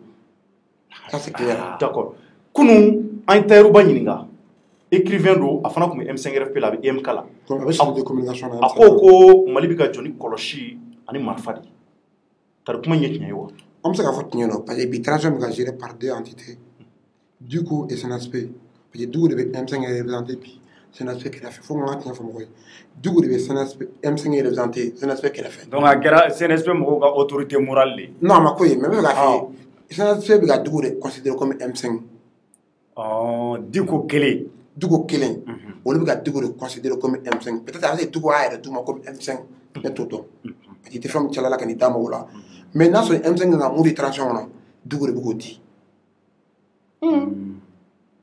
ça c'est clair. d'accord kunun an ye Tayiruba ɲininka écrivain do a fana kun M5RFP la bi MK la de communication a ko Mali bi ka joni koloshi ani marfadi tar kuma nyɛ tiɲɛ ye wa on se ka fɔ tiɲɛ no parce que bi transition bi ka gérer par deux entités du coup et CNSP parce que dugu de bɛ M5 représenter bi CNSP kɛrɛfɛ fo n ka tiɲɛ fɔ mɔgɔ ye dugu de bɛ CNSP M5 représenter CNSP kɛrɛfɛ donc a kɛra CNSP mɔgɔw ka autorité morale de non a ma ko ye mais n bɛ fɛ k'a fɔ CNSP bɛ ka dugu de considérer comme M5 dugu kelen dugu kelen olu bɛ ka dugu de considérer comme M5 peut-être a bɛ se dugu a yɛrɛ d'u ma comme M5 ne t'o dɔn parce que i tɛ fɛn min cɛla la ka n'i da mɔgɔw la mais n'a sɔrɔ M5 kan ka mun de transition kɔnɔ dugu de bɛ k'o di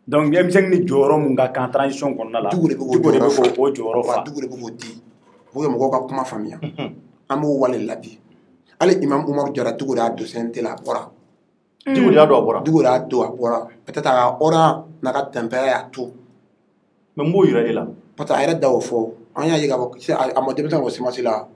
donc M5 ni jɔyɔrɔ mun ka kan transition kɔnɔna la dugu de bɛ k'o jɔyɔrɔ fa dugu de bɛ k'o di o ye mɔgɔw ka kuma faamuya an b'o wale la bi hali Imam Umaru Jara dugu de y'a don CNT la a bɔra dugu de y'a don a bɔra dugu de y'a don a bɔra peut-être a ka hɔrɔnya n'a ka tempérament y'a to mais n b'o yira e la parce que a yɛrɛ da o fɔ an y'a ye k'a fɔ a ma denmisɛn ka bɔ semasi la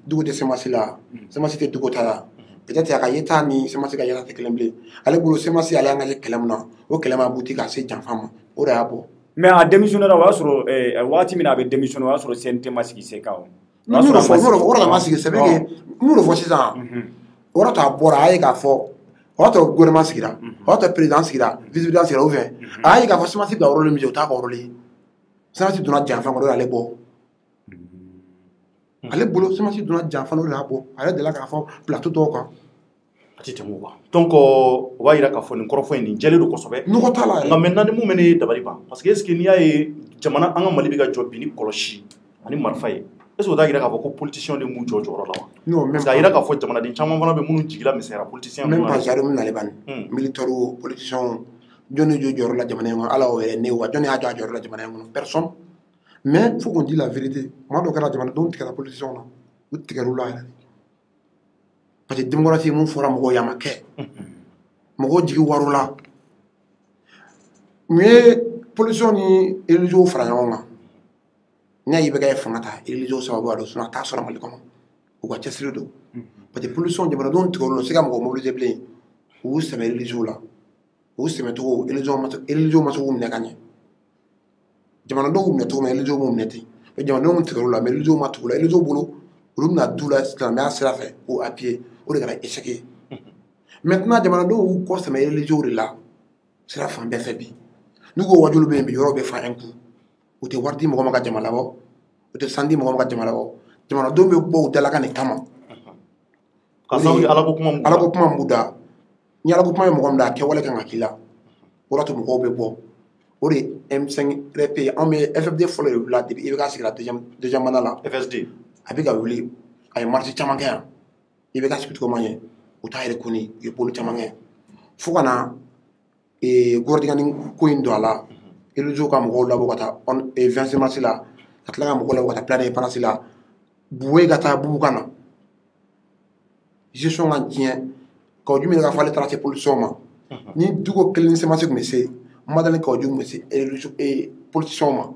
dugu tɛ semasi la semasi tɛ dugu ta la peut-être a ka yeta ni semasi ka yeta tɛ kelen bilen ale bolo semasi ale y'an ka kɛ kɛlɛ min na o kɛlɛ ma buti ka se janfa ma o de y'a bɔ mais a démissionnaire o y'a sɔrɔ waati min na a bɛ démissionner o y'a sɔrɔ CNT ma sigi CECA o o de ma sigi c'est vrai que mun de fɔ sisan o de t'a bɔra a y'a ye k'a fɔ o y'a sɔrɔ gouvernement sigira o y'a sɔrɔ président sigira vice-président sigira ou bien a y'a ye k'a fɔ semasi bɛ ka rôle min jouer o t'a ka rôle ye semasi donna janfa kɔnɔ o y'ale bɔ ale bolo semasi donna janfa o de y'a bɔ a yɛrɛ delila k'a fɔ plateau dɔw kan a tɛ tɛmɛ o kan donc o b'a yira k'a fɔ nin kɔrɔfɔ in nin jɛlen don kosɛbɛ nɔgɔ t'a la nka maintenant ni mun bɛ ne dabali ban parce que est ce que n'i y'a ye jamana an ka Mali bɛ ka jɔ bi ni kɔlɔsi ani marifa ye est ce que o t'a yira k'a fɔ ko politicien de m'u jɔ jɔyɔrɔ la wa non parce que a yira k'a fɔ jamanaden caman fana bɛ minnu jigila misɛnyara politicien même pas jaro min nale bani militaire politicien jɔnni jɔ jɔyɔrɔ la jamana in kɔnɔ ala o yɛrɛ ne wa jɔnni y'a jɔ a jɔyɔrɔ la jamana in kɔnɔ personne mais faut qu'on dise la vérité kuma dɔ kɛra jamanadenw tigɛra politicien na u tigɛr'u la yɛrɛ parce que démocratie mun fɔra mɔgɔw ye a ma kɛ mɔgɔw jigi war'u la mun ye politicien ni religieux fara ɲɔgɔn kan n'a y'i bɛ kɛ fanga ta religieux sababu a don sinon a t'a sɔrɔ Mali kɔnɔ u ka cɛsiri don parce que politicien jamanadenw tigɛr'u la se ka mɔgɔ mobiliser bilen u y'u sɛmɛ religieux la u sɛmɛ cogo religieux ma se k'u minɛ ka ɲɛ jamanadenw y'u minɛ cogo min religieux m'u minɛ ten mais jamanadenw tigɛr'u la mais religieux ma tugu la religieux bolo olu bɛna du la silamɛya sira fɛ k'o appuyer o de kɛra échec ye maintenant jamanadenw y'u kɔ sɛmɛ religieux de la sira fan bɛɛ fɛ bi n'u ko wajulu bɛ yen bi yɔrɔ bɛ fa un coup u tɛ wari di mɔgɔ ma ka jama labɔ u tɛ san di mɔgɔ ma ka jama labɔ jamanadenw bɛ bɔ u dalakan nin kama ka sababu ala ko kuma m'u da ni ala ko kuma ye mɔgɔ min da a kɛwale kan ka k'i la o de to mɔgɔw bɛ bɔ o de M5RP anw bɛ FFD fɔlɔ de wulila depuis i bɛ k'a sigi la deuxième mandat la FSD a bɛ ka wuli a ye marche caman kɛ yan i bɛ ka sigi cogo man ɲɛ u t'a yɛrɛ koni u ye bolo caman kɛ fo ka na gouvernement ko in don a la religieux ka mɔgɔw labɔ ka taa 26 mars la ka tila ka mɔgɔw labɔ ka taa place d'indépendance la buwe ka taa bubukan na gestion ka tiɲɛ ka o jumɛn ka fɔ ale taara se politicien ma ni dugu kelen ni semasi tun bɛ se madani ka o jugu tun bɛ se politicien ma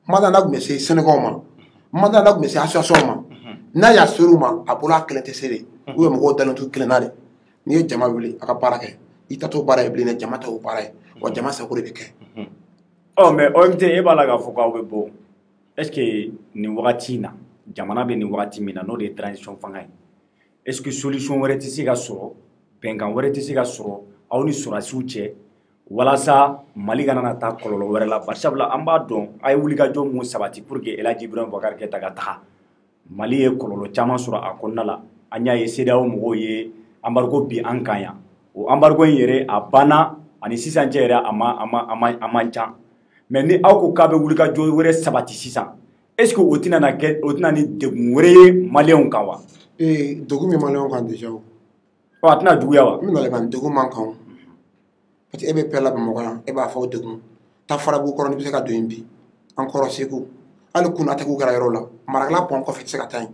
madani tun bɛ se Sénégal ma madani tun bɛ se association ma n'a y'a ser'u ma a bolo a kelen tɛ se de ou bien mɔgɔw dalen t'u kelen na de n'i ye jama wuli a ka baara kɛ i tatɔ baara ye bilen dɛ jama t'o baara ye wa jama sago de bɛ kɛ mais OMT e b'a la k'a fɔ k'aw bɛ bɔ est ce que nin wagati in na jamana bɛ nin wagati min na n'o de ye transition fanga ye est ce que solution wɛrɛ tɛ se ka sɔrɔ bɛnkan wɛrɛ tɛ se ka sɔrɔ aw ni sɔrɔdasiw cɛ walasa Mali kana na taa kɔlɔlɔ wɛrɛ la bari sabula an b'a dɔn a ye wulikajɔ mun sabati pour que El Hadji Ibrahima Boubacar Keïta ka taga Mali ye kɔlɔlɔ caman sɔrɔ a kɔnɔna la an y'a ye CEDEAO mɔgɔw ye embargo bi an kan yan o embargo in yɛrɛ a banna ani sisan cɛ yɛrɛ a man ca mais ni aw ko k'a bɛ wulikajɔ wɛrɛ sabati sisan est ce que o tɛna ni degun wɛrɛ ye maliyɛnw kan wa degun bɛ maliyɛnw kan déjà a tɛna juguya wa n bɛna laban degun man kan parce que e bɛ pɛrɛn la Bamakɔ yan e b'a fɔ o degun ta farabu kɔrɔ n'i bɛ se ka don yen bi an kɔrɔ Segu hali Kunatɛgiw kɛra yɔrɔ la Marakala pont kɔfɛ i tɛ se ka taa yen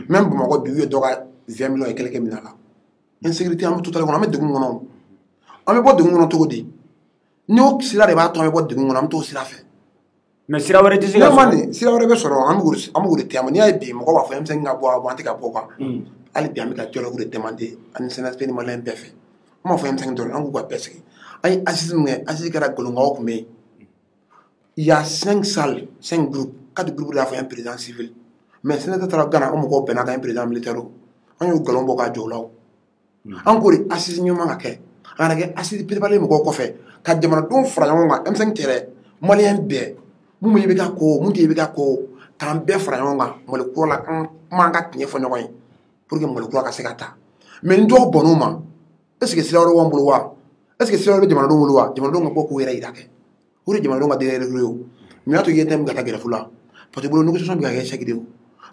même Bamakɔ bi u ye dɔ ka 20 millions et quelques minɛ a la insécurité an bɛ total kɔnɔ an bɛ degun kɔnɔ an bɛ bɔ degun kɔnɔ cogo di n'o sira de b'a to an bɛ bɔ degun kɔnɔ an bɛ t'o sira fɛ mais sira wɛrɛ tɛ se ka sɔrɔ sira wɛrɛ bɛ sɔrɔ an b'o de tɛmɛ n'i y'a ye bi mɔgɔw b'a fɔ M5 ka bɔ an tɛ ka bɔ quoi hali bi an bɛ ka dialogue de demander ani CNSP ni maliyɛn bɛɛ fɛ an b'a fɔ M5 dɔrɔn an k'u ka bɛɛ sigi an ye assise min kɛ assise kɛra Golongaw tun bɛ yen il y a 5 salles, 5 groupes. 4 groupes là, il y a un président civil. Mais ce n'est pas très Ghana, on a un président militaire. On a un galon à Jolao. Encore, assise nyuma ngake. Anake assise peut parler mo ko fait. Ka jamana don fra nyonga M5 tere. Malien be. Mu me yebeka ko, mu de yebeka ko. Kan be fra nyonga, mo le ko la kan manga tinye fo nyoy. Pour que mo le ko ka sekata. Mais ndo bonuma. Est-ce que c'est là où on boulwa? Est-ce que c'est là où jamana don boulwa? Jamana don ko ko yera irake. Uri jamana don ga de reo. Mi ato yetem ga ta gere fula. Parce que bolo nuko so bi ga cheki de.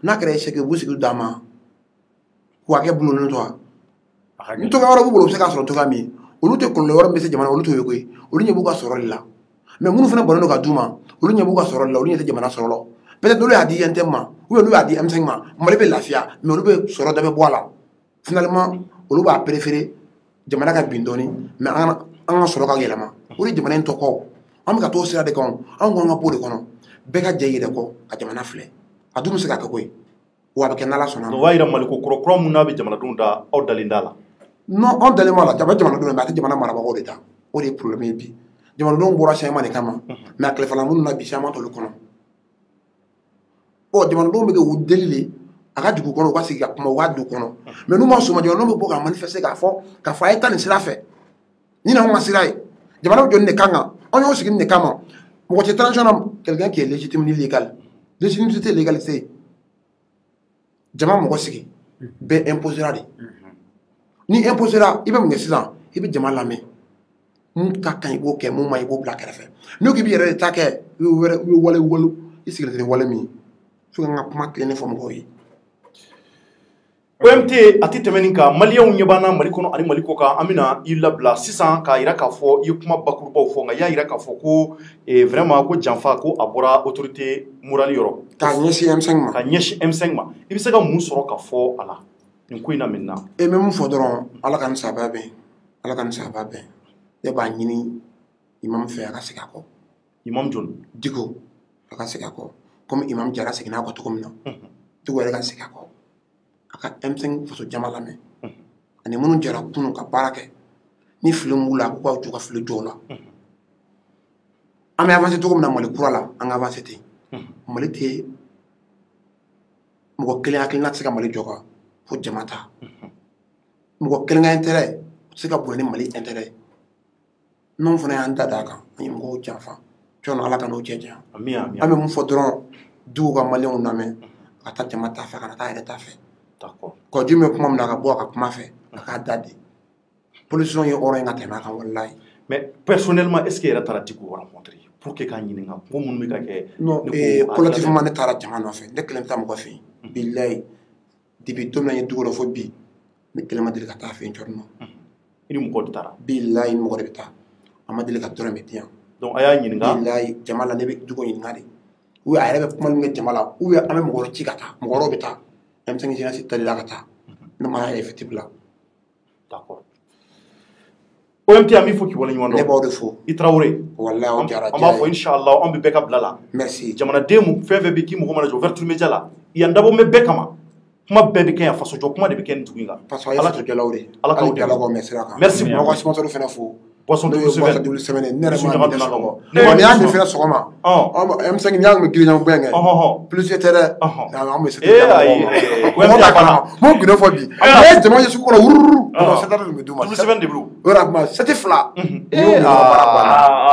Na kare cheki bu sigu dama. Ko ake bolo no to. Ntoka wara bu bolo se ka soro to kami olu te ko le wara be se jamana olu to yego olu nyebu ka soro la mais munu fana bono ka duma olu nyebu ka soro la olu nyete jamana soro lo peut-être olu a di entema ou olu a di M5 ma mali be lafia mais olu be soro da be boala finalement olu ba préférer jamana ka bindoni mais an soro ka yelama olu jamana en to ko am ka to sira de kon an ko ngapo de kono be ka jayi de ko a jamana fle adu musa ka koy wa ba kenala sona no wayra maliko kro mun na be jamana dunda o dalindala. Non, on donne mal. Jamana don ba jamana maraba ko leta. O de problème bi. Jamana don bora chama ne kama. Mais akle fala mun na bi chama to lukono. O jamana don be ko delile aka dugu kono ko sigi kuma wa du kono. Mais nous ma suma jamana don be ko manifester ka fo ay tan sira fe. Ni na ma sira e. Jamana don ne kanga. On yo sigi ne kama. Mo ko transitionnel quelqu'un qui est légitime ni légal. Légitimité légalité. Jamana mo ko sigi be imposera de. Ni imposera ibe mun sisan ibe jama lamɛ mun ka kan ibo kɛ mun ma ibo bila kɛrɛfɛ n'o k'i bi yɛrɛ de ta kɛ u wale wolo i sigilen tɛ wale min fo ka n ka kuma tilenni fɔ mɔgɔw ye. OMT a tɛ tɛmɛni kan maliyɛnw ɲɛ b'an na Mali kɔnɔ ani Mali kɔ kan an bɛna i labila sisan k'a yira k'a fɔ i ye kuma bakurubaw fɔ nka i y'a yira k'a fɔ ko vraiment ko janfa ko a bɔra autorité morale yɔrɔ k'a ɲɛsin M5 ma ka ɲɛsin M5 ma i bɛ se ka mun sɔrɔ ka fɔ a la nin ko in na maintenant. E bɛ mun fɔ dɔrɔn ala ka nin saba bɛn ala ka nin saba bɛn ne b'a ɲini imam fɛ a ka segin a kɔ. Imam jɔn? Diko a ka segin a kɔ komi imam Jara seginna a kɔ cogo min na Diko yɛrɛ ka segin a kɔ a ka M5 faso jama lamɛn ani minnu jɛra kunun ka baara kɛ ni fili b'u la k'u ka ju ka fili jɔ o la an bɛ avancer cogo min na Mali kura la an ka avancer ten Mali tɛ mɔgɔ kelen hakilina tɛ se ka Mali jɔ kan fo jama ta mɔgɔ kelen ka intérêt o tɛ se ka bonya ni Mali intérêt n'anw fana y'an da d'a kan an ye mɔgɔw janfa jɔn ala ka n'o cɛ janya an bɛ mun fɔ dɔrɔn Diko ka maliyɛnw lamɛn ka taa jama ta fɛ ka na taa yɛrɛ ta fɛ kɔji bɛ kuma min na a ka bɔ a ka kuma fɛ a k'a da di polisiw ye hɔrɔn in ka tɛmɛ a kan walayi. Mais personnellement est-ce que yɛrɛ taara Diko rencontrer pour que k'a ɲininka ko minnu bɛ ka kɛ. Non collectivement ne taara jama nɔfɛ ne kelen tɛ taa mɔgɔ fɛ yen bilayi depuis don min na n ye Diko dɔ fɔ bi ne kelen ma deli ka taa fɛ yen cɔrɔnɔ. I ni mɔgɔ de taara. Bilayi ni mɔgɔ de bɛ taa a ma deli ka dɔrɔn bɛ di yan. Donc a y'a ɲininka. Bilayi jama la ne bɛ Diko ɲininka de ou a yɛrɛ bɛ kuma min kɛ jama la ou an bɛ mɔgɔ wɛrɛ ci ka taa mɔgɔ wɛrɛw bɛ taa M5 jeunesse talila ka taa ne ma y'a effectif la. D'accord. OMT a min fɔ k'i waleɲuman dɔn. Ne b'aw de fɔ. I Traoré. Walayi o diyara an b'a fɔ inshallah an bɛ bɛɛ ka bila la. Merci. Jamanaden mu fɛn fɛn bɛ k'i mago mana jɔ Ouverture Media la yan dabɔ bɛ bɛɛ kama kuma bɛɛ bɛ kɛ yan faso jɔ kuma de bɛ kɛ nin dugu in kan. Parce que a ye fasojɔlaw de Ala k'aw dɛmɛ. Ala k'aw mɛn sira kan. Merci beaucoup. Aw ka sponsor fana fo. Boisson double semaine ne yɛrɛ ma min sɔgɔma. bon Ni y'a min fɛnɛ sɔgɔma M5 n'i y'a mɛn giriɲɔgɔn bɛn kɛ plus tɛ dɛ an bɛ se mɔgɔ ta kana m'o gundo fɔ bi a ye jama ye sugu kɔnɔ wururu sɛtɛrɛ de bɛ d'u ma double semaine de bolo o yɛrɛ kuma sɛti fila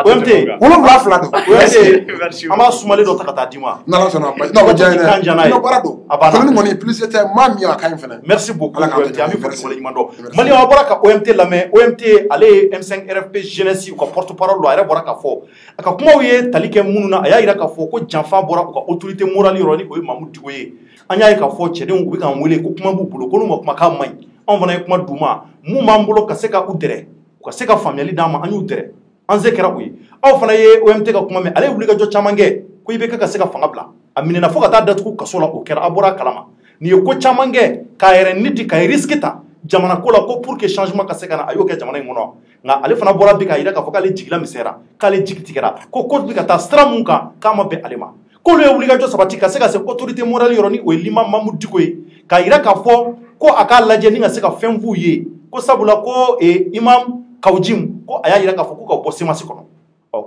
OMT wolonwula fila don an b'a sumalen dɔ ta ka taa d'i ma n'Ala sɔnna n'aw diya n ye dɛ n'o baara don kɔni kɔni plus tɛ maa min y'a ka ɲi fɛnɛ. Merci beaucoup OMT an bɛ fɔ waleɲuman dɔn Maliyɛnw a bɔra ka OMT lamɛn OMT ale ye M5 RFP jeunesse ka porte-parole a yɛrɛ bɔra k'a fɔ a ka kumaw ye tali kɛ minnu na a y'a jira k'a fɔ ko janfa bɔra u ka autorité morale yɔrɔ ni o ye Mamudu Diko ye an y'a ye k'a fɔ cɛdenw u bɛ k'an wele ko kuma b'u bolo ko n'u ma kumakan man ɲi anw fana ye kuma d'u ma mun b'an bolo ka se ka u dɛrɛ u ka se ka faamuyali d'an ma an y'u dɛrɛ an se kɛra u ye aw fana ye OMT ka kuma mɛn ale ye wulikajɔ caman kɛ ko IBK ka se ka fanga bila a minɛna fo ka taa datugu kaso la o kɛra a bɔra a kalama nin ye ko caman kɛ k'a yɛrɛ ni di k'a ye risque ta jamana ko la ko pour que changement ka se ka na a y'o kɛ jamana in kɔnɔ nka ale fana bɔra bi k'a jira k'a fɔ k'ale jigila misɛra k'ale jigi tigɛra ko bɛ ka taa sira mun kan k'a ma bɛn ale ma k'olu ye wulikajɔ sabati ka se ka se autorité morale yɔrɔ ni o ye Liman Mamudu Diko ye k'a jira k'a fɔ ko a k'a lajɛ ni ka se ka fɛn f'u ye ko sabula ko Imam Kawujim ko a y'a jira k'a fɔ k'u ka bɔ semasi kɔnɔ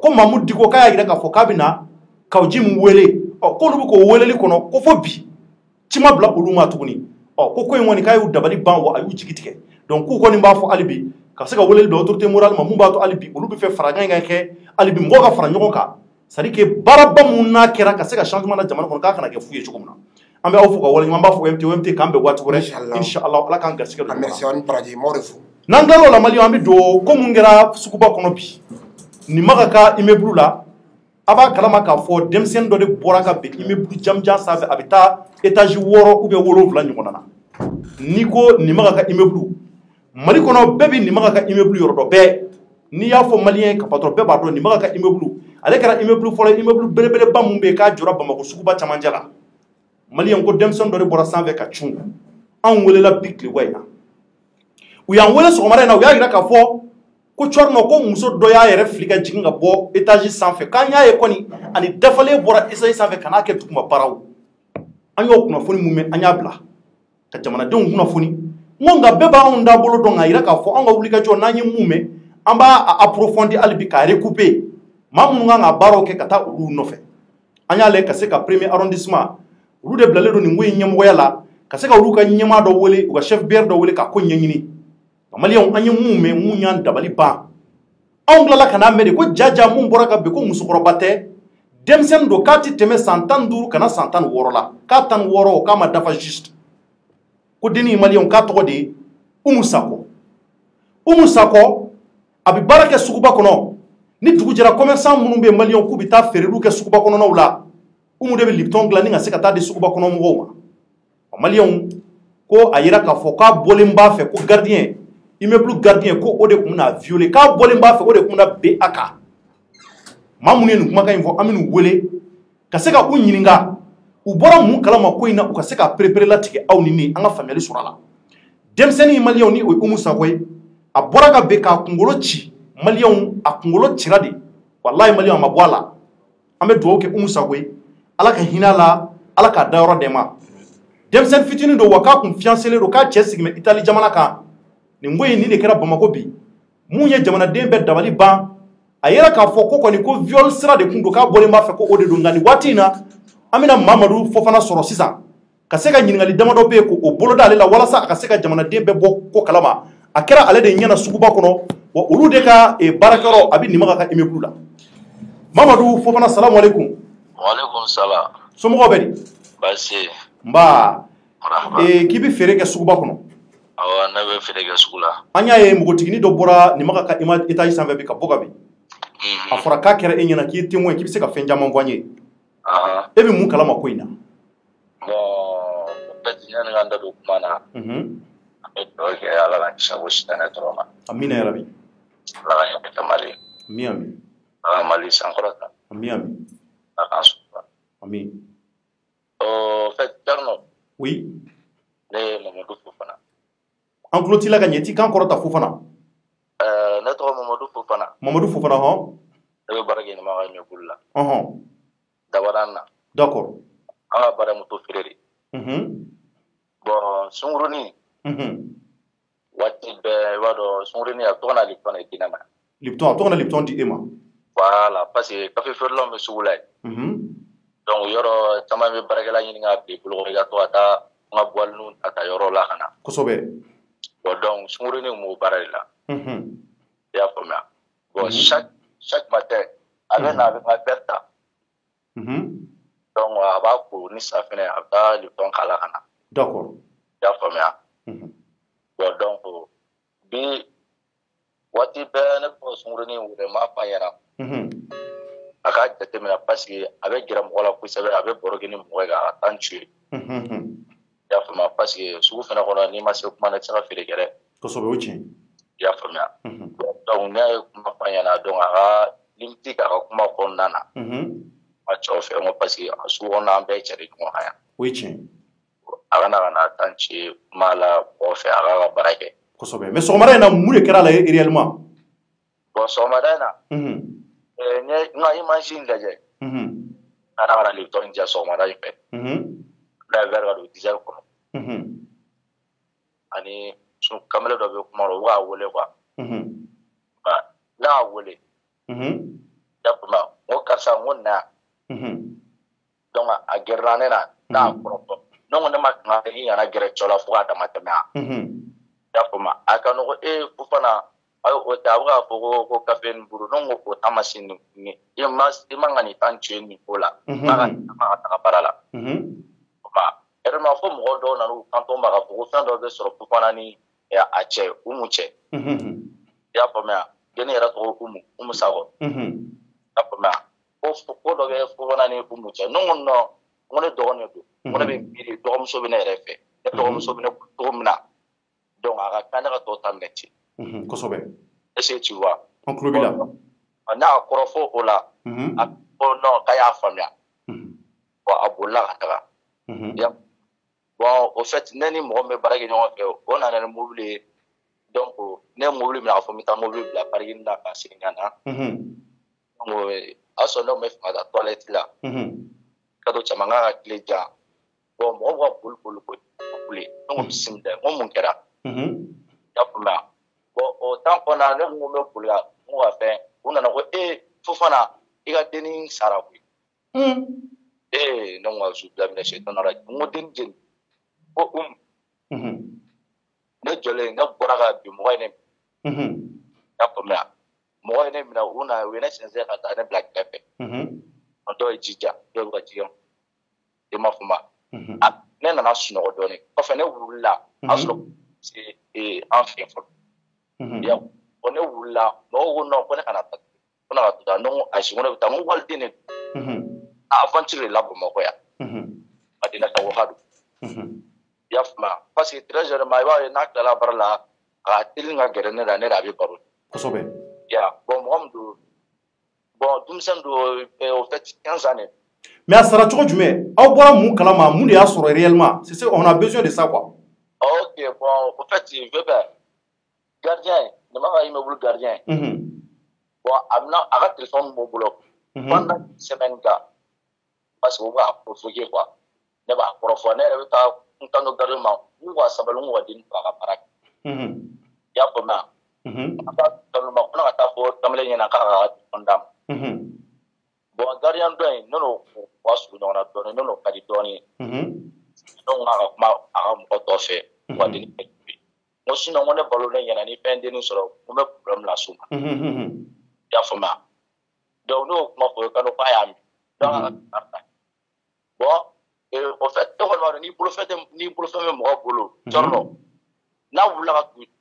ko Mamudu Diko k'a y'a jira k'a fɔ k'a bɛ na k'aw ji min wele k'olu bɛ k'o weleli kɔnɔ ko fo bi ci ma bila olu ma tuguni ko in kɔni k'a y'u dabali ban wa a y'u jigi tigɛ donc k'u kɔni b'a fɔ hali bi ka se ka weleli bila autorité morale ma mun b'a to hali bi olu bɛ fɛ fara ɲɔgɔn kɛ hali bi mɔgɔw ka fara ɲɔgɔn kan c'est à dire que baaraba mun n'a kɛra ka se ka changement na jamana kɔnɔ k'a kana kɛ fu ye cogo min na an bɛ aw fo ka waleɲuman an b'a fɔ OMT k'an bɛn waati wɛrɛ inshallah ala k'an garisɛgɛ don merci on baraji mo de fo n'an tilala o la Maliyɛnw an bɛ don ko mun kɛra suguba kɔnɔ bi nin ma ka ka immeuble la a b'a kalama k'a fɔ denmisɛnnin dɔ de bɔra ka bɛn immeuble janjan sanfɛ a bɛ taa étage 6 ou bien 7 ɲɔgɔn na n'i ko nin ma ka ka immeuble Mali kɔnɔ bɛɛ bɛ nin ma ka ka immeuble yɔrɔ dɔn bɛɛ n'i y'a fɔ Maliyɛn ka patron bɛɛ b'a dɔn nin ma ka ka immeuble ale kɛra immeuble fɔlɔ immeuble belebeleba mun bɛ yen k'a jɔra Bamakɔ suguba camancɛ la Maliyɛn ko denmisɛnnin dɔ de bɔra sanfɛ ka cun anw welela bi tilewa in na u y'an wele sɔgɔmada in na u y'a jira k'a fɔ ko cɔri ko muso dɔ y'a yɛrɛ fili ka jigin ka bɔ étage sanfɛ k'an y'a ye kɔni ani dafalen bɔra étage sanfɛ ka n'a kɛ duguma baaraw an y'o kunnafoni mun mɛn an y'a bila ka jamanadenw kunnafoni n ko nka bɛɛ b'anw da bolo dɔn k'a jira k'a fɔ an ka wulikajɔ n'an ye mun mɛn an b'a approfondi hali bi k'a recouper maa minnu kan ka baaraw kɛ ka taa olu nɔfɛ an y'a lajɛ ka se ka premier arrondissement olu de bilalen don nin ko in ɲɛmɔgɔya la ka se ka olu ka ɲɛmaa dɔ wele u ka chef BR dɔ wele k'a ko ɲɛɲini Maliyɛnw an ye mun mɛn mun y'an dabali ban anw tilala ka n'a mɛn de ko jaja mun bɔra ka bin ko musokɔrɔba tɛ denmisɛnnin don k'a tɛ tɛmɛ san 15 ka na san 16 la k'a 16 o k'a ma dafa juste ko dennin Maliyɛnw k'a tɔgɔ de ye Umu Sakɔ a bɛ baara kɛ suguba kɔnɔ ni dugu jɛra commerçant minnu bɛ Maliyɛnw k'u bɛ taa feereliw kɛ suguba kɔnɔnaw la Umu de bɛ Lipton dilan ni ka se ka taa di suguba kɔnɔ mɔgɔw ma Maliyɛnw ko a yira k'a fɔ k'a bɔlen b'a fɛ ko gardien immeuble gardien ko o de tun bɛna violer k'a bɔlen b'a fɛ o de tun bɛna ben a kan maa minnu ye nin kumakan in fɔ an bɛ n'u wele ka se ka u ɲininka u bɔra mun kalama ko in na u ka se ka perepere latigɛ aw ni ne an ka faamuyali sɔrɔ a la denmisɛnnin Maliyɛnw ni o ye Umu Sakɔ ye a bɔra ka ben k'a kunkolo ci Maliyɛnw a kunkolo cira de walahi Maliyɛnw a ma bɔ a la an bɛ dugawu kɛ Umu Sakɔ ye ala ka hinɛ a la ala k'a dayɔrɔ dɛmɛ denmisɛnnin fitinin don wa k'a kun fiancélen don k'a cɛ sigin bɛ Itali jamana kan nin ko in nin de kɛra Bamakɔ bi mun ye jamanaden bɛɛ dabali ban a yɛrɛ k'a fɔ ko kɔni ko viol sira de kun don k'a bɔlen b'a fɛ ko o de don nka nin waati in na an bɛna Mamadu Fofana sɔrɔ sisan ka se ka ɲininkali damadɔ bɛ yen k'o bolo da ale la walasa a ka se ka jamanaden bɛɛ bɔ ko kalama a kɛra ale de ɲɛna suguba kɔnɔ wa olu de ka baarakɛyɔrɔ a bɛ nin ma ka immeuble la Mamadu Fofana salamu alaikum. Waalaikum salam. Somɔgɔw bɛ di? Baasi. Nba k'i bɛ feere kɛ suguba kɔnɔ. Awɔ ne bɛ feere kɛ sugu la. An y'a ye npogotigini dɔ bɔra nin ma ka étage sanfɛ bi ka bɔ ka bin a fɔra k'a kɛra e ɲɛna k'i ye témoin k'i bɛ se ka fɛn caman fɔ an ye e bɛ mun kalama ko in na. Bon peut-être yani ka n da don kuma na an bɛ dugawu kɛ ala ka kisi ko sitanɛ tɔɔrɔ ma. Amina yarabi. Ala ka ɲɛ kɛ Mali. Ami. Ala ka Mali sankɔrɔta. Ami. Ala k'an sutura. Ami. En fait Thierno. Oui. Ne ye Mamadou Fofana. An tulo t'i la ka ɲɛ t'i kan kɔrɔta Fofana. Ne tɔgɔ Mamadou Fofana. Mamadou Fofana hɔn. Ne bɛ baara kɛ ɲama ka immeuble la. Dabaran na. D'accord. An ka baara moto feere de. Bon sunkurunin. Waati bɛɛ i b'a dɔn sunkurunin a tɔgɔ na Lipton de di ne ma. Lipton a tɔgɔ na Lipton di e ma. Voilà parce que café feerelaw bɛ sugu la yen. Donc yɔrɔ caman bɛ baarakɛla ɲini ka bin bolo i ka to ka taa n ka boiliniw ta yɔrɔ la ka na. Kosɛbɛ. Bon donc sunkurunin m'o baara de la. I y'a faamuya. Bon chaque matin a bɛ na a bɛ n ka verre ta. Donc a b'a ko ni safinɛ a bɛ taa Lipton k'a la ka na. D'accord. I y'a faamuya. Bon donc bi waati bɛɛ ne tɔgɔ sunkurunin wele n b'a f'a ɲɛna. A ka jateminɛ parce que a bɛ gɛrɛ mɔgɔ la kosɛbɛ a bɛ baro kɛ ni mɔgɔ ye ka temps tuer. I y'a faamuya parce que sugu fana kɔnɔ n'i ma se kuma na i tɛ se ka feere kɛ dɛ. Kosɛbɛ o tiɲɛ. I y'a faamuya. Donc ne ye kuma f'a ɲɛna donc a ka limite k'a ka kuma kɔnɔna na. A cɛw fɛ n ko parce que a sugu kɔnɔna an bɛɛ ye cɛ de ɲɔgɔn kan yan. O ye tiɲɛ. A kana ka na temps tuer kuma la mɔgɔ fɛ a k'a ka baara kɛ. Kosɛbɛ mais sɔgɔmada in na mun de kɛra a la réellement. Bon sɔgɔmada in na. N ye n ka image in lajɛ. A n'a ka Lipton ja sɔgɔmada in fɛ. N'a ye verre ka don diesel kɔnɔ. Ani kamalen dɔ bɛ kuma la u b'a wele quoi. N'a y'a wele. I y'a faamuya n ko karisa n ko na. donc a gɛrɛla ne na n'a kɔrɔfɔ ne ko ne ma kan ka i kana gɛrɛ cɔ la fo k'a dama tɛmɛ a y'a faamu a ka nɔgɔ Fofana a o tɛ a bɛ k'a fɔ ko kafe nin buru ne ko o ta ma se nin i man ka nin tan cɛ nin ko la ma ka taga baara la ma fɔ mɔgɔ dɔw nana u kanto ma k'a fɔ ko fɛn dɔ bɛ sɔrɔ Fofana ni a cɛ Umu cɛ i y'a faamuya deni yɛrɛ tɔgɔ Umu Sakɔ i y'a faamuya ko dɔ bɛ Fofana ni Umu cɛ ne ko non ko ne dɔgɔnin don ko ne bɛ miiri dɔgɔmuso bɛ ne yɛrɛ fɛ ne dɔgɔmuso bɛ ne cogo min na donc a ka kan ne ka tɔ ta minɛ ten kosɛbɛ est-ce que tu vois an tulo b'i la n'a y'a kɔrɔfɔ o la a ko non k'a y'a faamuya bon a bolila ka taga bon au fait ne ni mɔgɔ min bɛ baara kɛ ɲɔgɔn fɛ o nana ni mobili ye donc ne ye mobili minɛ k'a fɔ n bɛ taa mobili bila parking na ka segin ka na donc a sɔrɔ ne tun bɛ fɛ ka taa toilette la ka to caman kan ka tile jan bon mɔgɔw ka boli ne ko bisimila n ko mun kɛra y'a faamuya bon o temps kɔnɔna ne ko n bɛ boli ka n ko ka fɛn u nana ko Fofana i ka denni sara koyi ne ko ka su bila minɛ sɛtana la n ko denni jeni ko ne jɔlen ne bɔra ka bin mɔgɔ ye ne minɛ y'a faamuya mɔgɔ ye ne minɛ u ye ne sɛnsɛn ka taa ne bila kɛrɛfɛ dɔw ye jija dɔw bɛ ka jigin i m'a faamu ne nana sunɔgɔ dɔɔnin kɔfɛ ne wulila a sɔrɔ an fɛ fɔlɔ bon ne wulila mɔgɔw ko non ko ne kana taa ko ne ka to taa ne ko ayi ko ne bɛ taa n ko waliden ne aventure de la Bamakɔ yan Madina Wagadu i y'a faamuya parce que très généralement i b'a ye n'a tilala baara la a ka teli ka gɛrɛ ne la ne de a bɛ baro kosɛbɛ bon mɔgɔ min don bon denmisɛnnin don au fait 15 ans mais a sara cogo jumɛn aw bɔra mun kalama mun de y'a sɔrɔ réellement c'est on a besoin de ça quoi ok bon au fait gardien ne ma ka immeuble gardien bon a ka téléphone b'o bolo pendant une semaine kan parce que o b'a provoquer quoi ne b'a kɔrɔfɔ ne yɛrɛ bɛ taa n kanto gardien ma n ko ka sabali n ko ka denni to a ka baara kɛ i y'a faamuya a ka gardien ma ko ne ka taa fɔ kamalen ɲɛna k'a ka téléphone d'a ma bon gardien dɔ in ne n'o wa surun ɲɔgɔn na dɔɔnin ne n'o ka di dɔɔnin ne ko k'a ka kuma a ka mɔgɔ tɔ fɛ wa denni kɛ n ko sinon ko ne balo ne ɲɛna ni fɛn denni sɔrɔ ko n bɛ problème las'u ma i y'a faamuya donc ne y'o kuma fɔ k'o k'a y'a mɛn donc a ka karita bon au fait ne kɔni b'a dɔn ni bolofɛn bɛ mɔgɔ bolo jɔrɔ n'a wulila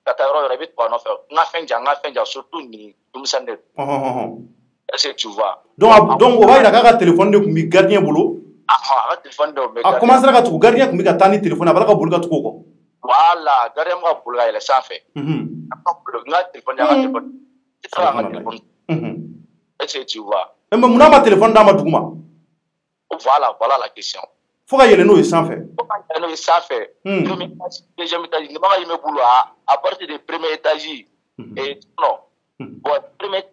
ka taa yɔrɔ o yɔrɔ i bɛ tugu a nɔfɛ n ka fɛn jan surtout nin denmisɛnnin de don est-ce que tu vois donc o b'a yira k'a ka téléphone de tun bɛ gardien bolo a ka téléphone de tun bɛ a commencera ka tugu gardien tun bɛ ka taa ni téléphone a b'a ka boli ka tugu o kɔ voilà gardien bɛ ka boli ka yɛlɛn sanfɛ a ka boli n ka téléphone i taara an ka téléphone est-ce que tu vois mais mun n'a ma téléphone d'a ma duguma voilà la question fo ka yɛlɛn n'o ye sanfɛ fo ka yɛlɛn n'o ye sanfɛ premier étage deuxième étage ne ma ka immeuble à partir de premier étage non bon premier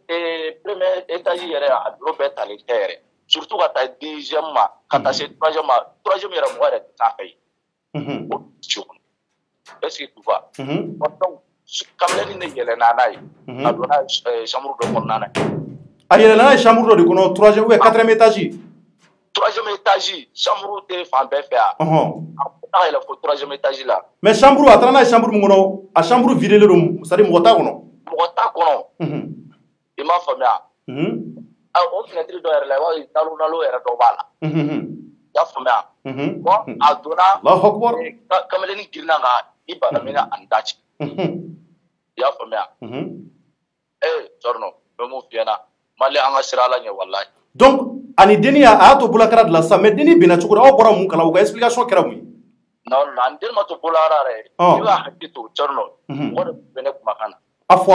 étage yɛrɛ a bureau bɛɛ talen tɛ yɛrɛ surtout ka taa deuxième ma ka taa se troisième ma troisième yɛrɛ mɔgɔ yɛrɛ tɛ sanfɛ yen o ci kɔnɔ est-ce que tu vois donc kamalen ne yɛlɛnna n'a ye a donna chambre dɔ kɔnɔna na a yɛlɛnna n'a ye chambre dɔ de kɔnɔ troisième ou bien quatrième étage troisième étage chambre tɛ fan bɛɛ fɛ yan a taga yɛlɛ fo troisième étage la mais chambre a taara n'a ye chambre min kɔnɔ a chambre videlen don c'est à dire mɔgɔ t'a kɔnɔ mɔgɔ t'a kɔnɔ i m'a faamuya o fenêtre dɔ yɛrɛ la i b'a ye nalo yɛrɛ dɔ b'a la i y'a faamuya bon a donna kamalen girinna kan i bana min na ani da cɛ i y'a faamuya cɔrɔnɔ n bɛ mun f'i ɲɛna mali an ka sira ala ɲɛ walayi donc ani denni a y'a to bolokara de la sisan mais denni binna cogo di aw bɔra mun kala u ka explication kɛra mun ye non ani denni ma to bolokara yɛrɛ i b'a hakili to cɔrɔnɔ mɔgɔ de bɛ ne kumakan na a fɔ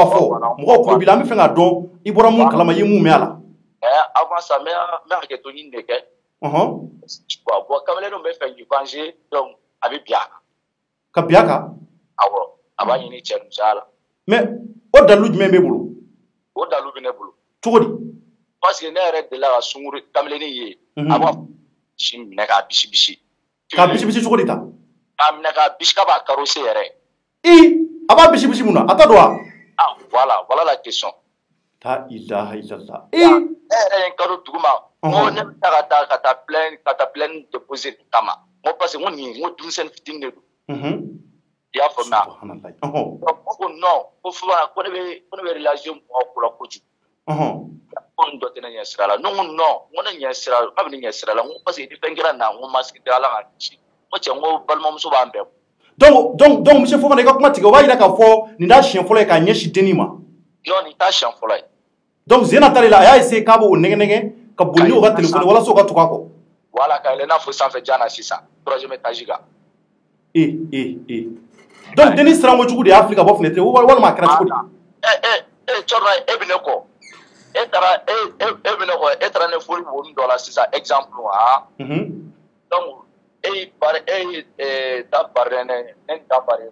mɔgɔw tulo b'i la an bɛ fɛ k'a dɔn i bɔra mun kalama i ye mun mɛn a la avant ça n bɛ hakɛ to ɲini de kɛ bon kamalen dun bɛ fɛ k'i venger donc a bɛ bin a kan ka bin a kan awɔ a b'a ɲini cɛ musoya la mais o dalilu jumɛn b'e bolo o dalilu bɛ ne bolo cogo di parce que ne yɛrɛ delila ka sunguru kamalenin ye a b'a si minɛ k'a bisi k'a bisi cogo di ta k'a minɛ k'a bisi k'a b'a carrossé yɛrɛ a b'a bisi mun na a t'a dɔn wa voilà la question la ilaha illallah ne yɛrɛ ye n kado dugu ma Ngo ne kata plainte déposer kama. Ngo parce que ngo ni ngo dunsen fitin ne do. Ya fo ma. Ko non, ko fura ko ne relation ko la ko ju. Ko ndo tena nya sirala. Non, ngo na nya sirala, abni nya sirala. Ngo parce que di pengira na ngo maski de ala ngachi. Ko che ngo balma muso ba ambe. Donc monsieur Fofana ka kuma tigɛ o b'a yira k'a fɔ nin t'a siɲɛ fɔlɔ ye k'a ɲɛsin dennin ma. Non, nin t'a siɲɛ fɔlɔ ye. Donc Zena tale la a y'a essayé k'a b'o nɛgɛ ka boli ni o ka téléphone walasa o ka tugu a kɔ. Voilà, ka yɛlɛ n'a fɔ sanfɛ jana sisan 3e étage kan. Donc dennin siranko jugu de y'a fili ka bɔ fenêtre walima a kɛra cogo di. Cɔrɔ e bɛ ne kɔ. E bɛ ne kɔ e taara ne foli woni dɔ la sisan exemple ha. Donc et ta barre ne ta barre.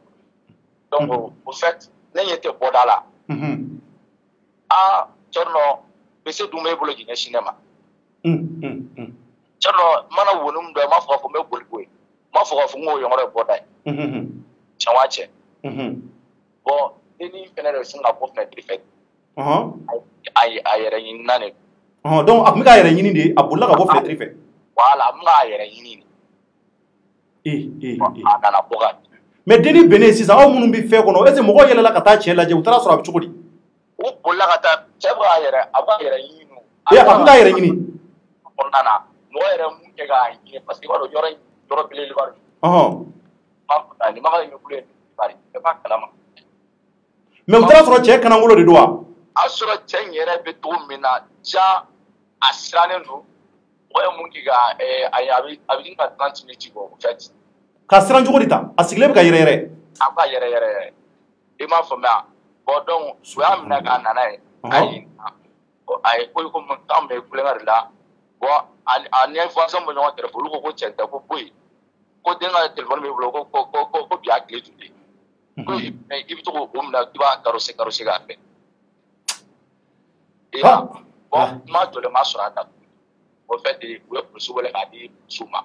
Donc au fait ne y'était pas là. Cɔrɔ bese dun bɛ bolo k'i ɲɛsin ne ma. Cɔrɔ mana wonum dɔ m'a fɔ k'a fɔ n bɛ boli ko ye. M'a fɔ k'a fɔ n k'o yɔrɔ ye bɔda ye. Cɛn wa cɛ. Bon dennin fɛnɛ de sin ka bɔ fenêtre fɛ. A yɛrɛ ɲini na de. Donc a tun bɛ k'a yɛrɛ ɲini de a bolila ka bɔ fenêtre fɛ. Voilà, a bɛ k'a yɛrɛ ɲini. A nana bɔ ka. Mais dennin bɛnnen sisan aw minnu bɛ fɛn kɔnɔ est ce que mɔgɔw yɛlɛla ka taa cɛ lajɛ u taara sɔrɔ a bɛ cogo di. U bolila ka taa cɛ bɛ k'a yɛrɛ a b'a yɛrɛ ɲini. A bɛ k'a yɛrɛ ɲini. Kɔnɔna na mɔgɔ yɛrɛ mun kɛ k'a ɲini parce que i b'a dɔn yɔrɔ belebeleba de. Ni maga ye kulo ye bari e b'a kalama. Mais u taara sɔrɔ cɛ kanangolo de don wa. A sɔrɔ cɛ in yɛrɛ bɛ cogo min na ja a sirannen don mɔgɔ ye mun kɛ ka a bɛ ɲini ka 30 minutes bɔ en fait. Ka siran cogo di ta a sigilen bɛ ka yɛrɛ. A b'a yɛrɛ i m'a faamuya bon donc o y'a minɛ k'a nana ye a ye ko mun k'an bɛ kulonkɛ de la bon a ni information bɛ ɲɔgɔn kɛrɛfɛ olu ko cɛ tɛ ko boyi ko den ka téléphone bɛ bolo ko bi a tile tun de ko i bɛ to k'o minɛ i b'a carosser k'a fɛ bon kuma jɔlen ma sɔrɔ a da o fait u ye polisi wele k'a di polisiw ma.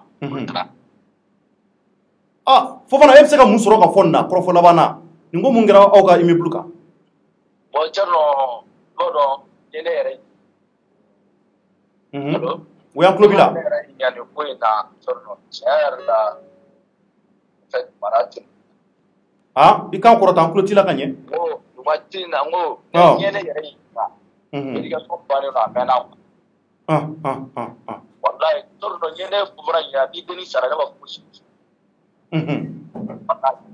Fofana e bɛ se ka mun sɔrɔ ka fɔ nin na kɔrɔfɔ laban na nin ko mun kɛra aw ka immeuble kan. Bon Thierno n'o dɔn ni ne yɛrɛ. O y'an tulo b'i la. Ne yɛrɛ ɲɛ nin ko in na Thierno tiɲɛ yɛrɛ la en fait mara tɛ. I kan kɔrɔta an tulo t'i la ka ɲɛ. N ko waati in na n ko ɲɛ ne yɛrɛ ɲi na. Éducation bannen don a mɛnna quoi. Walayi Thierno ɲɛ ne fɔra ɲɛ ni dennin sara ne b'a fɔ ko si.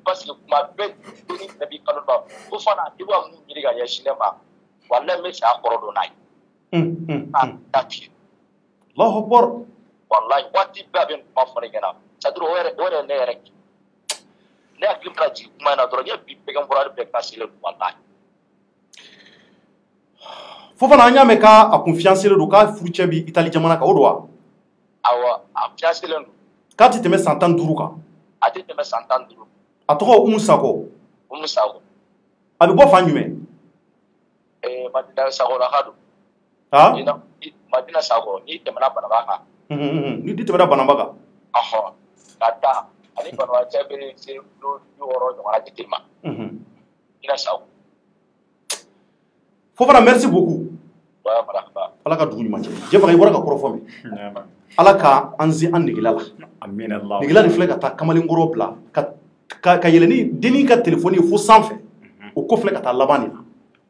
Parce que kuma bɛɛ dennin bɛɛ b'i kalo dɔn ko fana i b'a mun ɲini ka ɲɛsin ne ma walayi n bɛ fɛ a kɔrɔ dɔn n'a ye. K'a fiyɛ. Allahu Akbar. Walayi waati bɛɛ a bɛ kuma fɔ ne ɲɛna c'est à dire o yɛrɛ ne yɛrɛ ne hakili bɛna jigin kuma in na dɔrɔn n ye bi bɛɛ bɔra bɛɛ kasisilen don walayi. Fofana an y'a mɛn k'a kunfiyanselen don k'a furucɛ bɛ Itali jamana kan o don wa. Awɔ a fiyanselen don. K'a tɛ tɛmɛ san 15 kan. A tɛ tɛmɛ san 15. A tɔgɔ Umu Sako. Umu Sako. A bɛ bɔ fan jumɛn. Madina Sako la ka don. Madina Sako n'i tɛmɛna Banaba kan. N'i tɛmɛna Banaba kan. Ka taa ani Banaba cɛ bɛ se 60 ɲɔgɔnna di ma. Madina Sako. Fofana merci beaucoup. Ala ka dugu ɲuman cɛ. Jɛfaga i bɔra ka kɔrɔfɔ min. Ala ka an se an negela la. Amina Allah. Negela nin filɛ ka taa kamalenkɔrɔ bila ka yɛlɛ ni dennin ka téléphone ye fo sanfɛ. O ko filɛ ka taa laban nin na.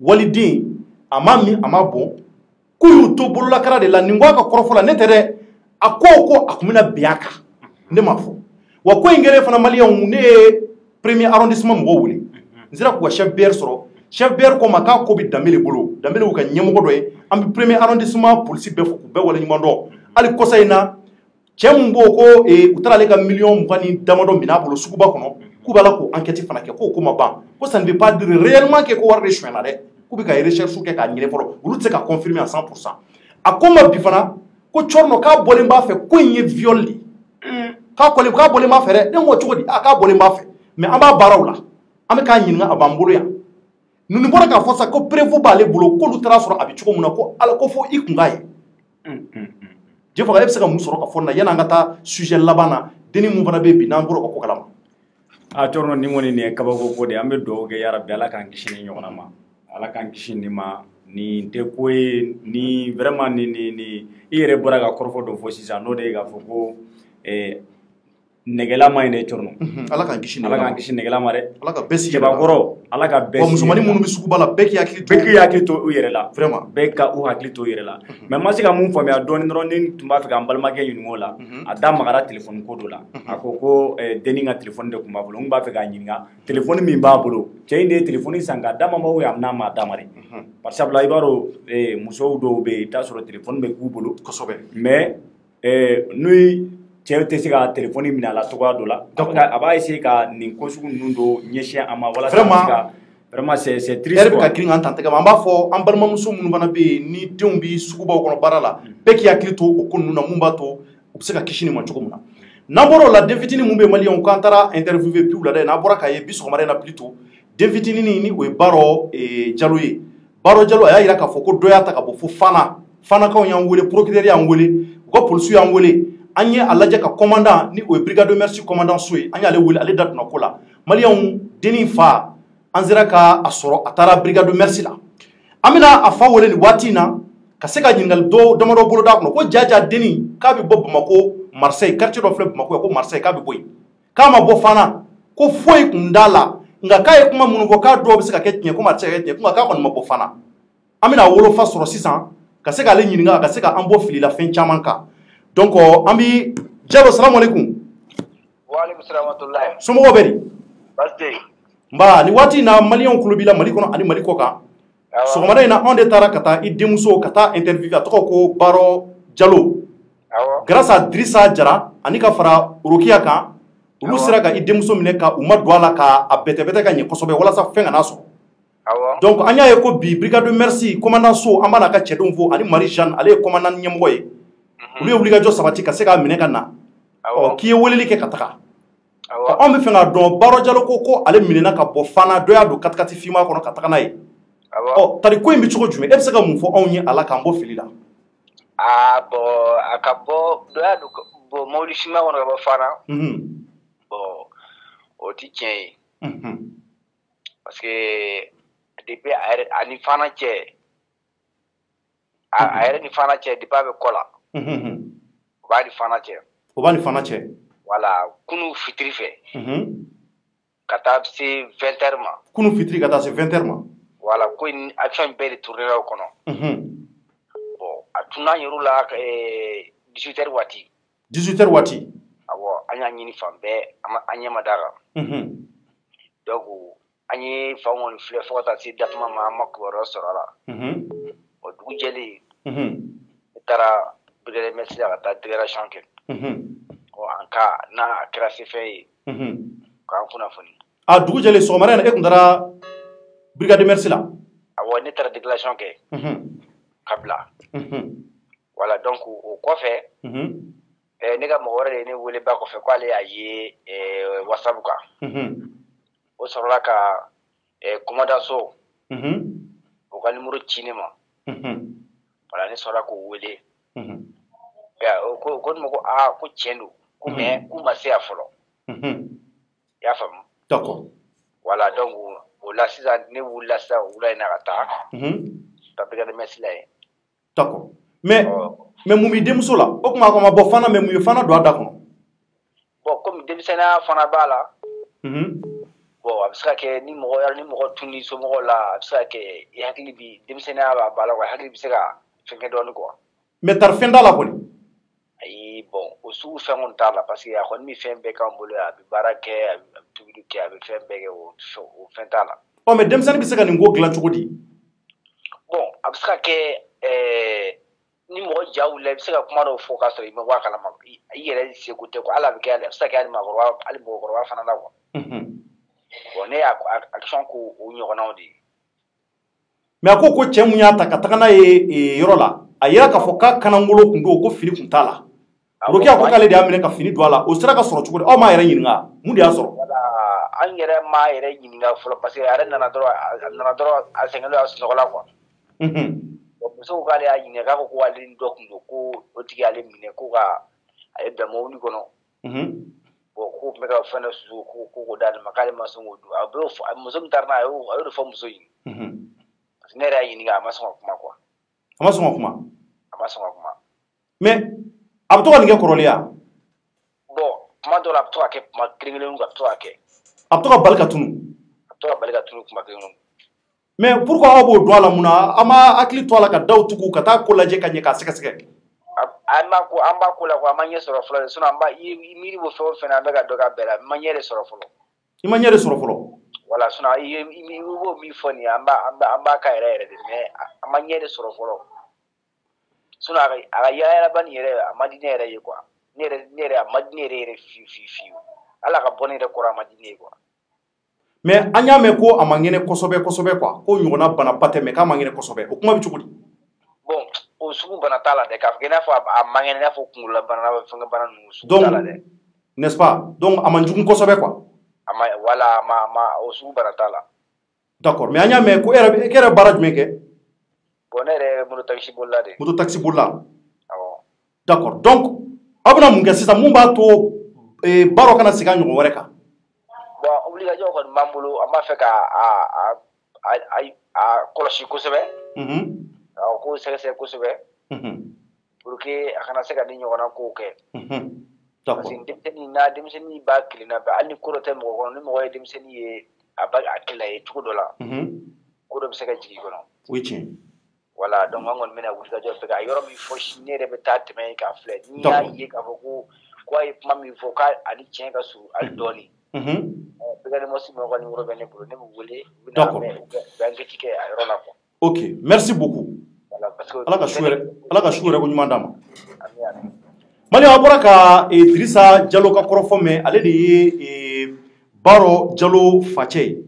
Waliden a ma min a ma bɔn k'u y'u to bololakara de la nin ko a ka kɔrɔfɔ la ne tɛ dɛ a ko a tun bɛna bɛn a kan ne m'a fɔ wa ko in kɛlen fana maliyɛnw ne ye premier arrondissement mɔgɔw wele n sera k'u ka chef BR sɔrɔ chef BR ko ma k'a ko bɛ Danbele bolo Danbele y'u ka ɲɛmɔgɔ dɔ ye an bɛ premier arrondissement polisi bɛɛ fo k'u bɛɛ waleɲuman dɔn hali kɔsa in na cɛ mun b'o ko u taara ale ka miliyɔn 20 ni damadɔ minɛ a bolo suguba kɔnɔ k'u b'a la k'o enquête fana kɛ k'o ko ma ban ko ça ne veut pas dire réellement que ko wari de suɲɛna dɛ k'u bɛ ka recherche kɛ k'a ɲini fɔlɔ olu tɛ se ka confirmer à 100%. A ko ma bi fana ko Thierno k'a bɔlen b'a fɛ ko in ye viol de k'a bɔlen b'a fɛ dɛ ne ko cogo di k'a bɔlen b'a fɛ mais an b'a baaraw la an bɛ k'a ɲininka a b'an bolo yan ninnu bɔra k'a fɔ sa ko prévu b'ale bolo k'olu taara sɔrɔ a bɛ cogo min na ko ala ko fo i kun k'a ye Jɛfaga e bɛ se ka mun sɔrɔ ka fɔ na yan'an ka taa sujet laban na dennin mun fana bɛ yen bi n'an bɔra ka ko kalama. Thierno ni kɔni nin ye kabako ko de an bɛ dugawu kɛ yarabi ala k'an kisi ni ɲɔgɔnna ma. ala kan kisi nin ma nin tɛ ko ye ni vraiment ni i yɛrɛ bɔra ka kɔrɔfɔ dɔ fɔ sisan n'o de ye k'a fɔ ko nɛgɛla ma ɲi dɛ Cɔrɔnɔ ala k'an kisi nɛgɛla ma dɛ ala ka bɛɛ sigi cɛbakɔrɔ ala ka bɛɛ sigi musomanin minnu bɛ suguba la bɛɛ k'i hakili to u yɛrɛ la vraiment bɛɛ ka u hakili to u yɛrɛ la mais ma se ka mun faamuya dɔɔni dɔrɔn ni tun b'a fɛ k'an balimakɛ ɲininka o la a da magara téléphone ko dɔ la a ko denni ka téléphone de tun b'a bolo n b'a fɛ k'a ɲininka téléphone min b'a bolo cɛ in de ye téléphone san k'a d'a ma ou bien n'a m'a d'a ma de par exemple i b'a dɔn musow dɔw bɛ yen i t'a sɔrɔ téléphone bɛ k'u bolo kosɛbɛ mais n'u cɛ tɛ se ka téléphone minɛ a la cogoya dɔ la a b'a essayer ka nin ko sugu ninnu dɔ ɲɛsin a ma walasa vraiment c'est triste quoi. Ka girin an tan tɛgɛ ma an b'a fɔ an balimamuso minnu fana bɛ yen ni denw bɛ sugubaw kɔnɔ baara la bɛɛ k'i hakili to o ko ninnu na mun b'a to u bɛ se ka kisi nin ma cogo min na n'an bɔra o la den fitinin mun bɛ maliyɛnw k'an taara interviewer bi wulada in n'a bɔra k'a ye bi sɔgɔmada in na plutôt den fitinin ni o ye Baro Jalo ye Baro Jalo a y'a jira k'a fɔ ko dɔ y'a ta ka bɔ fo Fanakaw y'an wele procureur y'an wele u ka polisiw y'an wele an ye a lajɛ ka commandant ni o ye brigade de merci commandant so ye an y'ale wele ale da donna ko la maliyɛnw dennin fa an sera ka a sɔrɔ a taara brigade de merci la an bɛna a fa wele nin waati in na ka se ka ɲininkali damadɔ bolo d'a kɔnɔ ko jaja dennin k'a bɛ bɔ Bamako Marseille quartier dɔ filɛ Bamako yan ko Marseille k'a bɛ bɔ yen k'a ma bɔ Fana ko foyi kun t'a la nka k'a ye kuma minnu fɔ k'a dɔw bɛ se ka kɛ tiɲɛ ko a tɛ se ka kɛ tiɲɛ nka k'a kɔni ma bɔ Fana an bɛna wolofa sɔrɔ sisan ka se k'ale ɲininka a ka se ka an bɔ fili la fɛn caman kan donc an bɛ Jalo salamu alaikum. Wa alaikum salam wa rahmatullahi. Somɔgɔw bɛ di? Basi. Nba ni waati in na maliyɛnw tulo b'i la Mali kɔnɔ ani Mali kɔ kan sɔgɔmada in na anw de taara ka taa i denmuso ka taa interview a tɔgɔ ko Baro Jalo grâce à Dirisa Jara ani ka fara Rokiya kan olu sera ka i denmuso minɛ ka u ma don a la ka a bɛtɛ ka ɲɛ kosɛbɛ walasa fɛn kana sɔrɔ donc an y'a ye ko bi brigade de merci commandant so an b'a n'a ka cɛdenw fo ani Marie Jeanne ale ye commandant ɲɛmɔgɔ ye olu ye wulikajɔ sabati ka se k'a minɛ ka na k'i ye weleli kɛ ka taga anw bɛ fɛ ka dɔn Baro Jalo ko ale minɛna ka bɔ Fana dɔ y'a don katikati finma kɔnɔ ka taga n'a ye tari ko in bɛ cogo jumɛn e bɛ se ka mun fɔ anw ye a la k'an bɔ fili la bon a ka bɔ dɔ y'a don mobili finma kɔnɔ ka bɔ Fana bon o tɛ tiɲɛ ye parce que depuis a ni Fana cɛ a yɛrɛ ni Fana cɛ depuis a bɛ kɔ la o b'a ni Fana cɛ voilà kunu fitiri fɛ ka taa se 20h ma kunu fitiri ka taa se 20h ma voilà ko in action bɛɛ de tournera o kɔnɔ bon a tunna yɛrɛ la 18h waati 18h waati awɔ an y'a ɲini fan bɛɛ an ɲɛ ma d'a kan donc an ye fan kɔni filɛ fo ka taa se datuma ma an ma kibaruya sɔrɔ a la o dugu jɛlen ne taara brigade merci la ka taa déclaration kɛ an ka n'a kɛra se fɛn ye k'an kunnafoni a dugu jɛlen sɔgɔmada in na e tun taara brigade merci la awɔ ne taara déclaration kɛ ka bila voilà donc o kɔfɛ ne ka mɔgɔ wɛrɛ de ye ne wele ba kɔfɛ k'ale y'a ye whatsapp kan o sɔrɔla ka commandant so o ka numéro ci ne ma voilà ne sɔrɔla k'o wele ko ne ma ko ko tiɲɛ don ko mais k'u ma se yan fɔlɔ i y'a faamu d'accord voilà donc o la sisan ne wulila sisan wula in na ka taa ka brigade merci la yen d'accord mais mun b'i denmuso la o tuma a ma bɔ Fana mais mun ye Fana don a da kɔnɔ bon comme denmisɛnniya fana b'a la bon a bɛ se ka kɛ ni mɔgɔ tun ni somɔgɔw la a bɛ se ka kɛ i hakili bi denmisɛnniya b'a la quoi hakili bɛ se ka fɛn kɛ dɔɔni quoi mais tari fɛn t'a la kɔni ayi bon o sugu fɛn kɔni t'a la parce que a kɔni bɛ fɛn bɛɛ k'an bolo a bɛ baara kɛ a bɛ tobili kɛ a bɛ fɛn bɛɛ kɛ o fɛn t'a la mais denmisɛnnin bɛ se ka nin ko dilan cogo di bon a bɛ se ka kɛ ni mɔgɔ ja wulila i bɛ se ka kuma dɔw fɔ k'a sɔrɔ i ma bɔ a kalama i yɛrɛ seko tɛ quoi hali a bɛ kɛ a bɛ se ka kɛ hali mɔgɔkɔrɔba fana la quoi bon ne y'a action k'o ɲɔgɔnnaw de ye mais a ko cɛ mun y'a ta ka taga n'a ye yɔrɔ la a yira k'a fɔ k'a kanangolo kun don ko fini kun t'a la Rokiya ko k'ale de y'a minɛ ka fini don a la o sera ka sɔrɔ cogo di aw m'a yɛrɛ ɲininka mun de y'a sɔrɔ an yɛrɛ m'a yɛrɛ ɲininka fɔlɔ parce que a yɛrɛ nana dɔrɔn a sɛgɛnnen a sunɔgɔ la quoi muso ko k'ale y'a ɲininka k'a ko ale ni dɔ kun don ko o tigi y'ale minɛ ko ka ale bila mobili kɔnɔ bon k'o tun bɛ ka fɛn dɔ susu ko d'ale ma k'ale ma sɔn k'o dun a bɛ muso min taara n'a ye a y'o de fɔ muso in ne yɛrɛ y'a ɲininka a ma sɔn ka kuma quoi. A ma sɔn ka kuma. A ma sɔn ka kuma. Mais a bɛ to ka nin kɛ kɔrɔlen ya? Bon kuma dɔw la a bɛ to ka kɛ kuma kelen-kelenw a bɛ to ka kɛ. A bɛ to ka bali ka tunu. A bɛ to ka bali ka tunu kuma kelen-kelenw. Mais pourquoi aw b'o dɔn a la mun na? A ma hakili to a la ka daw tugu ka taa ko lajɛ ka ɲɛ k'a sɛgɛsɛgɛ. An b'a ko la quoi, an ma ɲɛ sɔrɔ fɔlɔ de, sinon an b'a i miiri b'o fɛn o fɛn na an bɛ ka dɔ k'a bɛɛ la, n ma ɲɛ de sɔrɔ fɔlɔ. I ma ɲɛ de sɔrɔ fɔlɔ. Voilà, sinon i b'o min fɔ nin ye an b'a ka yɛrɛ de, mais an ma ɲɛ de sɔrɔ fɔlɔ. Sinon a ka yala nin yɛrɛ a ma di ne yɛrɛ ye quoi. Ne yɛrɛ a ma di ne yɛrɛ fiyewu. Ala ka bɔ ne yɛrɛ kɔrɔ a ma di ne ye quoi. Mais an y'a mɛn ko a ma ŋɛnɛ kosɛbɛ kosɛbɛ quoi, ko ɲɔgɔnna bana ba tɛ mais k'a ma ŋɛnɛ kosɛbɛ, o kuma bɛ cogo di? Bon o sugu bana t'a la dɛ, k'a fɔ i n'a fɔ a ma ŋɛnɛ i n'a fɔ kunkololabana fɛngɛ bana ninnu sugu t'a la dɛ. N'est-ce pas? Donc a man jugu kosɛbɛ quoi. Voilà o sugu bana t'a la. D'accord, mais an y'a mɛn ko e yɛrɛ baara jumɛn kɛ? Bon ne yɛrɛ moto taxi bolila de. Moto taxi bolila. Awɔ. D'accord, donc aw bɛna mun kɛ sisan mun b'a to baaraw kana segin a ɲɔgɔn wɛrɛ kan? Bon obligation kɔni b'an bolo, an b'a fɛ ka kɔlɔsi kosɛbɛ. Ko sɛgɛsɛgɛ kosɛbɛ. Pour que a kana se ka ni ɲɔgɔnna kow kɛ. Parce que denmisɛnnin b'a kilenna bɛɛ, hali ni ko dɔ tɛ mɔgɔ kɔnɔ, ni mɔgɔ ye denmisɛnnin ye a hakili la ye cogo dɔ la, ko dɔ bɛ se ka jigin i kɔnɔ. O ye tiɲɛ. Voilà, donc an kɔni bɛna wulikajɔ fɛ ka yɔrɔ min fɔ si ne yɛrɛ bɛ taa tɛmɛ k'a filɛ, n'i y'a ye k'a fɔ ko a ye kuma min fɔ k'a ani tiɲɛ ka surun hali dɔɔni. Pédalimosi mɔgɔ ka numéro bɛ ne bolo, ne b'u wele, u bɛ enquête kɛ a yɔrɔ la quoi. Ok, merci beaucoup. Voilà, parce que Ala ka su yɛrɛ ko ɲuman d'a ma. Maliyɛn, a bɔra ka Dirisa Jalo ka kɔrɔfɔ mɛn, ale de ye Baro Jalo facɛ ye.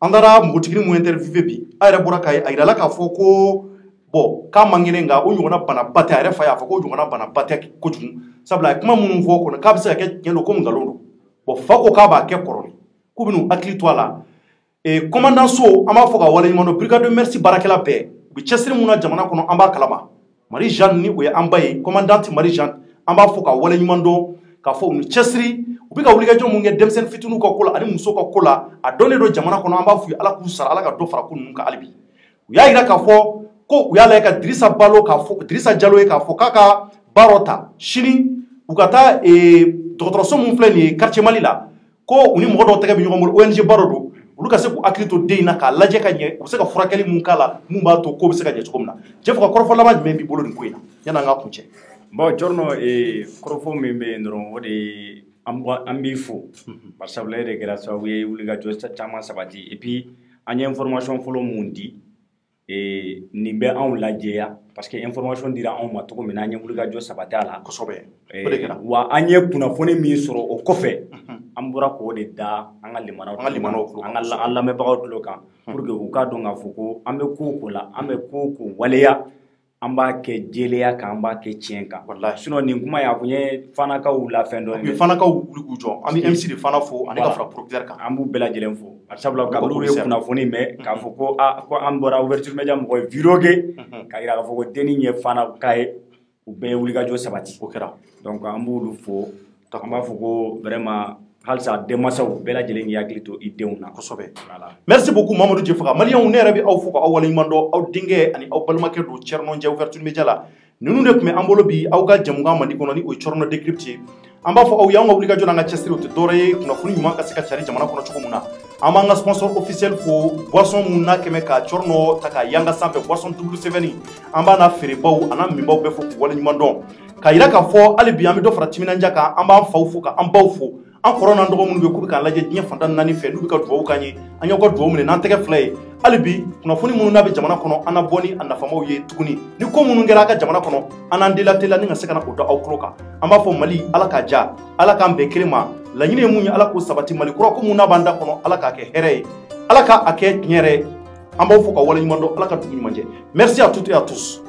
An taara npogotigi mun interviewé bi, a yɛrɛ bɔra k'a yirala k'a fɔ ko bon k'a man kɛnɛ nka o ɲɔgɔnna bana ba tɛ, a yɛrɛ fa y'a fɔ ko o ɲɔgɔnna bana ba tɛ kojugu, sabula a ye kuma minnu fɔ kɔnɔ k'a bɛ se ka kɛ tiɲɛ don ko nkalon don. Bon fa ko k'a b'a kɛ kɔrɔlen, k'u bɛn'u hakili to a la. Commandant so an b'a fɔ ka waleɲuman dɔn, brigade de merci baarakɛla bɛɛ u bɛ cɛsiri mun na jamana kɔnɔ an b'a kalama. Marie Jeanne ni o ye an ba ye, commandante Marie Jeanne, an b'a fɔ ka waleɲuman dɔn k'a fɔ u ni cɛsiri u bɛ ka wulikajɔ mun kɛ denmisɛnnin fitininw ka ko la ani musow ka ko la, a dɔnnen don jamana kɔnɔ, an b'a f'u ye Ala k'u sara, Ala ka dɔ fara ko ninnu kan hali bi. U y'a jira k'a fɔ ko u y'a lajɛ ka Dirisa Jalo ye k'a fɔ k'a ka baaraw ta sini u ka taa dɔgɔtɔrɔso mun filɛ nin ye quartier Mali la, ko u ni mɔgɔ dɔw tɛgɛ bɛ ɲɔgɔn bolo, ONG baaraw don, olu ka se k'u hakili to den in na k'a lajɛ ka ɲɛ, u bɛ se ka furakɛli mun k'a la mun b'a to ko bɛ se ka ɲɛ cogo min na. Jɛfɔ ka kɔrɔfɔ laban jumɛn b'i bolo nin ko in na yan'an ka kun cɛ? Bon Jɔrɔnɔ kɔrɔfɔ min bɛ yen dɔrɔn o de ye an b'i fo bari sabula e de kɛra sababu ye wulikajɔ caman sabati et puis an ye information fɔlɔ mun di nin bɛ anw lajɛya parce que information dira anw ma cogo min na an ye wulikajɔ sabati a la kosɛbɛ, wa an ye kunnafoni min sɔrɔ o kɔfɛ an bɔra k'o de da an ka limanaw an lamɛnbagaw tulo kan pour que u k'a dɔn k'a fɔ ko an bɛ ko o ko la, an bɛ ko o ko waleya an b'a kɛ jɛlenya kan, an b'a kɛ tiɲɛ kan. Sinon nin kuma ye a kun ye Fanakaw la fɛn dɔ ye. Fanakaw wuli k'u jɔ, an bɛ MC de Fana fo ani ka fara producteur kan. An b'u bɛɛ lajɛlen fo. Sabula kabini olu ye kunnafoni mɛn k'a fɔ ko an bɔra Ouverture Media mɔgɔ ye vidéo kɛ k'a jira k'a fɔ ko dennin ye Fana ka ye, u bɛɛ ye wulikajɔ sabati. O kɛra. Donc an b'olu fo, an b'a fɔ ko vraiment halisa denmansaw bɛɛ lajɛlen k'i hakili to i denw na kosɛbɛ. Merci beaucoup Mamadou Jɛfaga. Maliyɛnw, ne yɛrɛ bɛ aw fo k'aw waleɲuman dɔn, aw denkɛ ani aw balimakɛ don Thierno Ndiaye Ouverture Media la. Ninnu de tun bɛ an bolo bi aw ka jɛmukan Mali kɔnɔ ni o ye Thierno Décrypte ye. An b'a fɔ aw ye an ka wulikajɔ n'an ka cɛsiri o tɛ dɔwɛrɛ ye kunnafoni ɲuman ka se ka cari jamana kɔnɔ cogo min na. An b'an ka sponsor officiel fo, boisson mun n'a kɛmɛ ka Thierno ta k'a yanga sanfɛ, boisson W7, an b'a n'a feerebaw a n'a minbaw bɛɛ fo k'u waleɲuman dɔn. K'a jira k'a fɔ hali bi an bɛ dɔ fara timinandiya kan, an b'an faw fo k'an baw fo. An kɔrɔ n'an dɔgɔ minnu bɛ k'u bɛ k'an lajɛ diɲɛ fantan naani fɛ n'u bɛ ka duwawu k'an ye, an y'aw ka duwawu minɛ n'an tɛgɛ fila ye. Hali bi kunnafoni minnu n'a bɛ jamana kɔnɔ an na bɔ ni a nafamaw ye tuguni. Ni ko minnu kɛra a ka jamana kɔnɔ an n'an delatela ni ka se ka na o da aw tulo kan. An b'a fɔ Mali, Ala k'a diya, Ala k'an bɛn kelen ma. Laɲini ye mun ye Ala k'o sabati, Mali kura ko mun n'a b'an da kɔnɔ Ala k'a kɛ hɛrɛ ye. Ala k'a kɛ tiɲɛ yɛrɛ ye. An b'aw fo ka waleɲuman dɔn, Ala ka dugu ɲuman jɛ. Merci à toutes et à tous.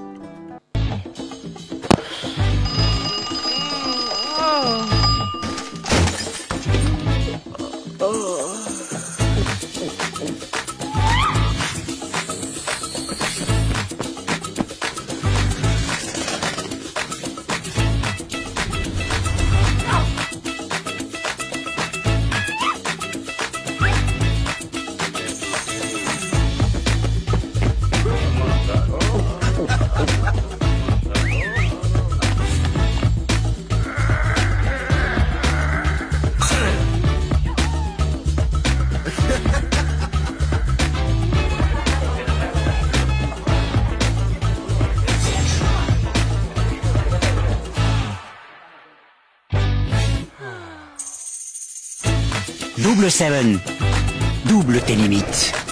Double 7. Double tes limites.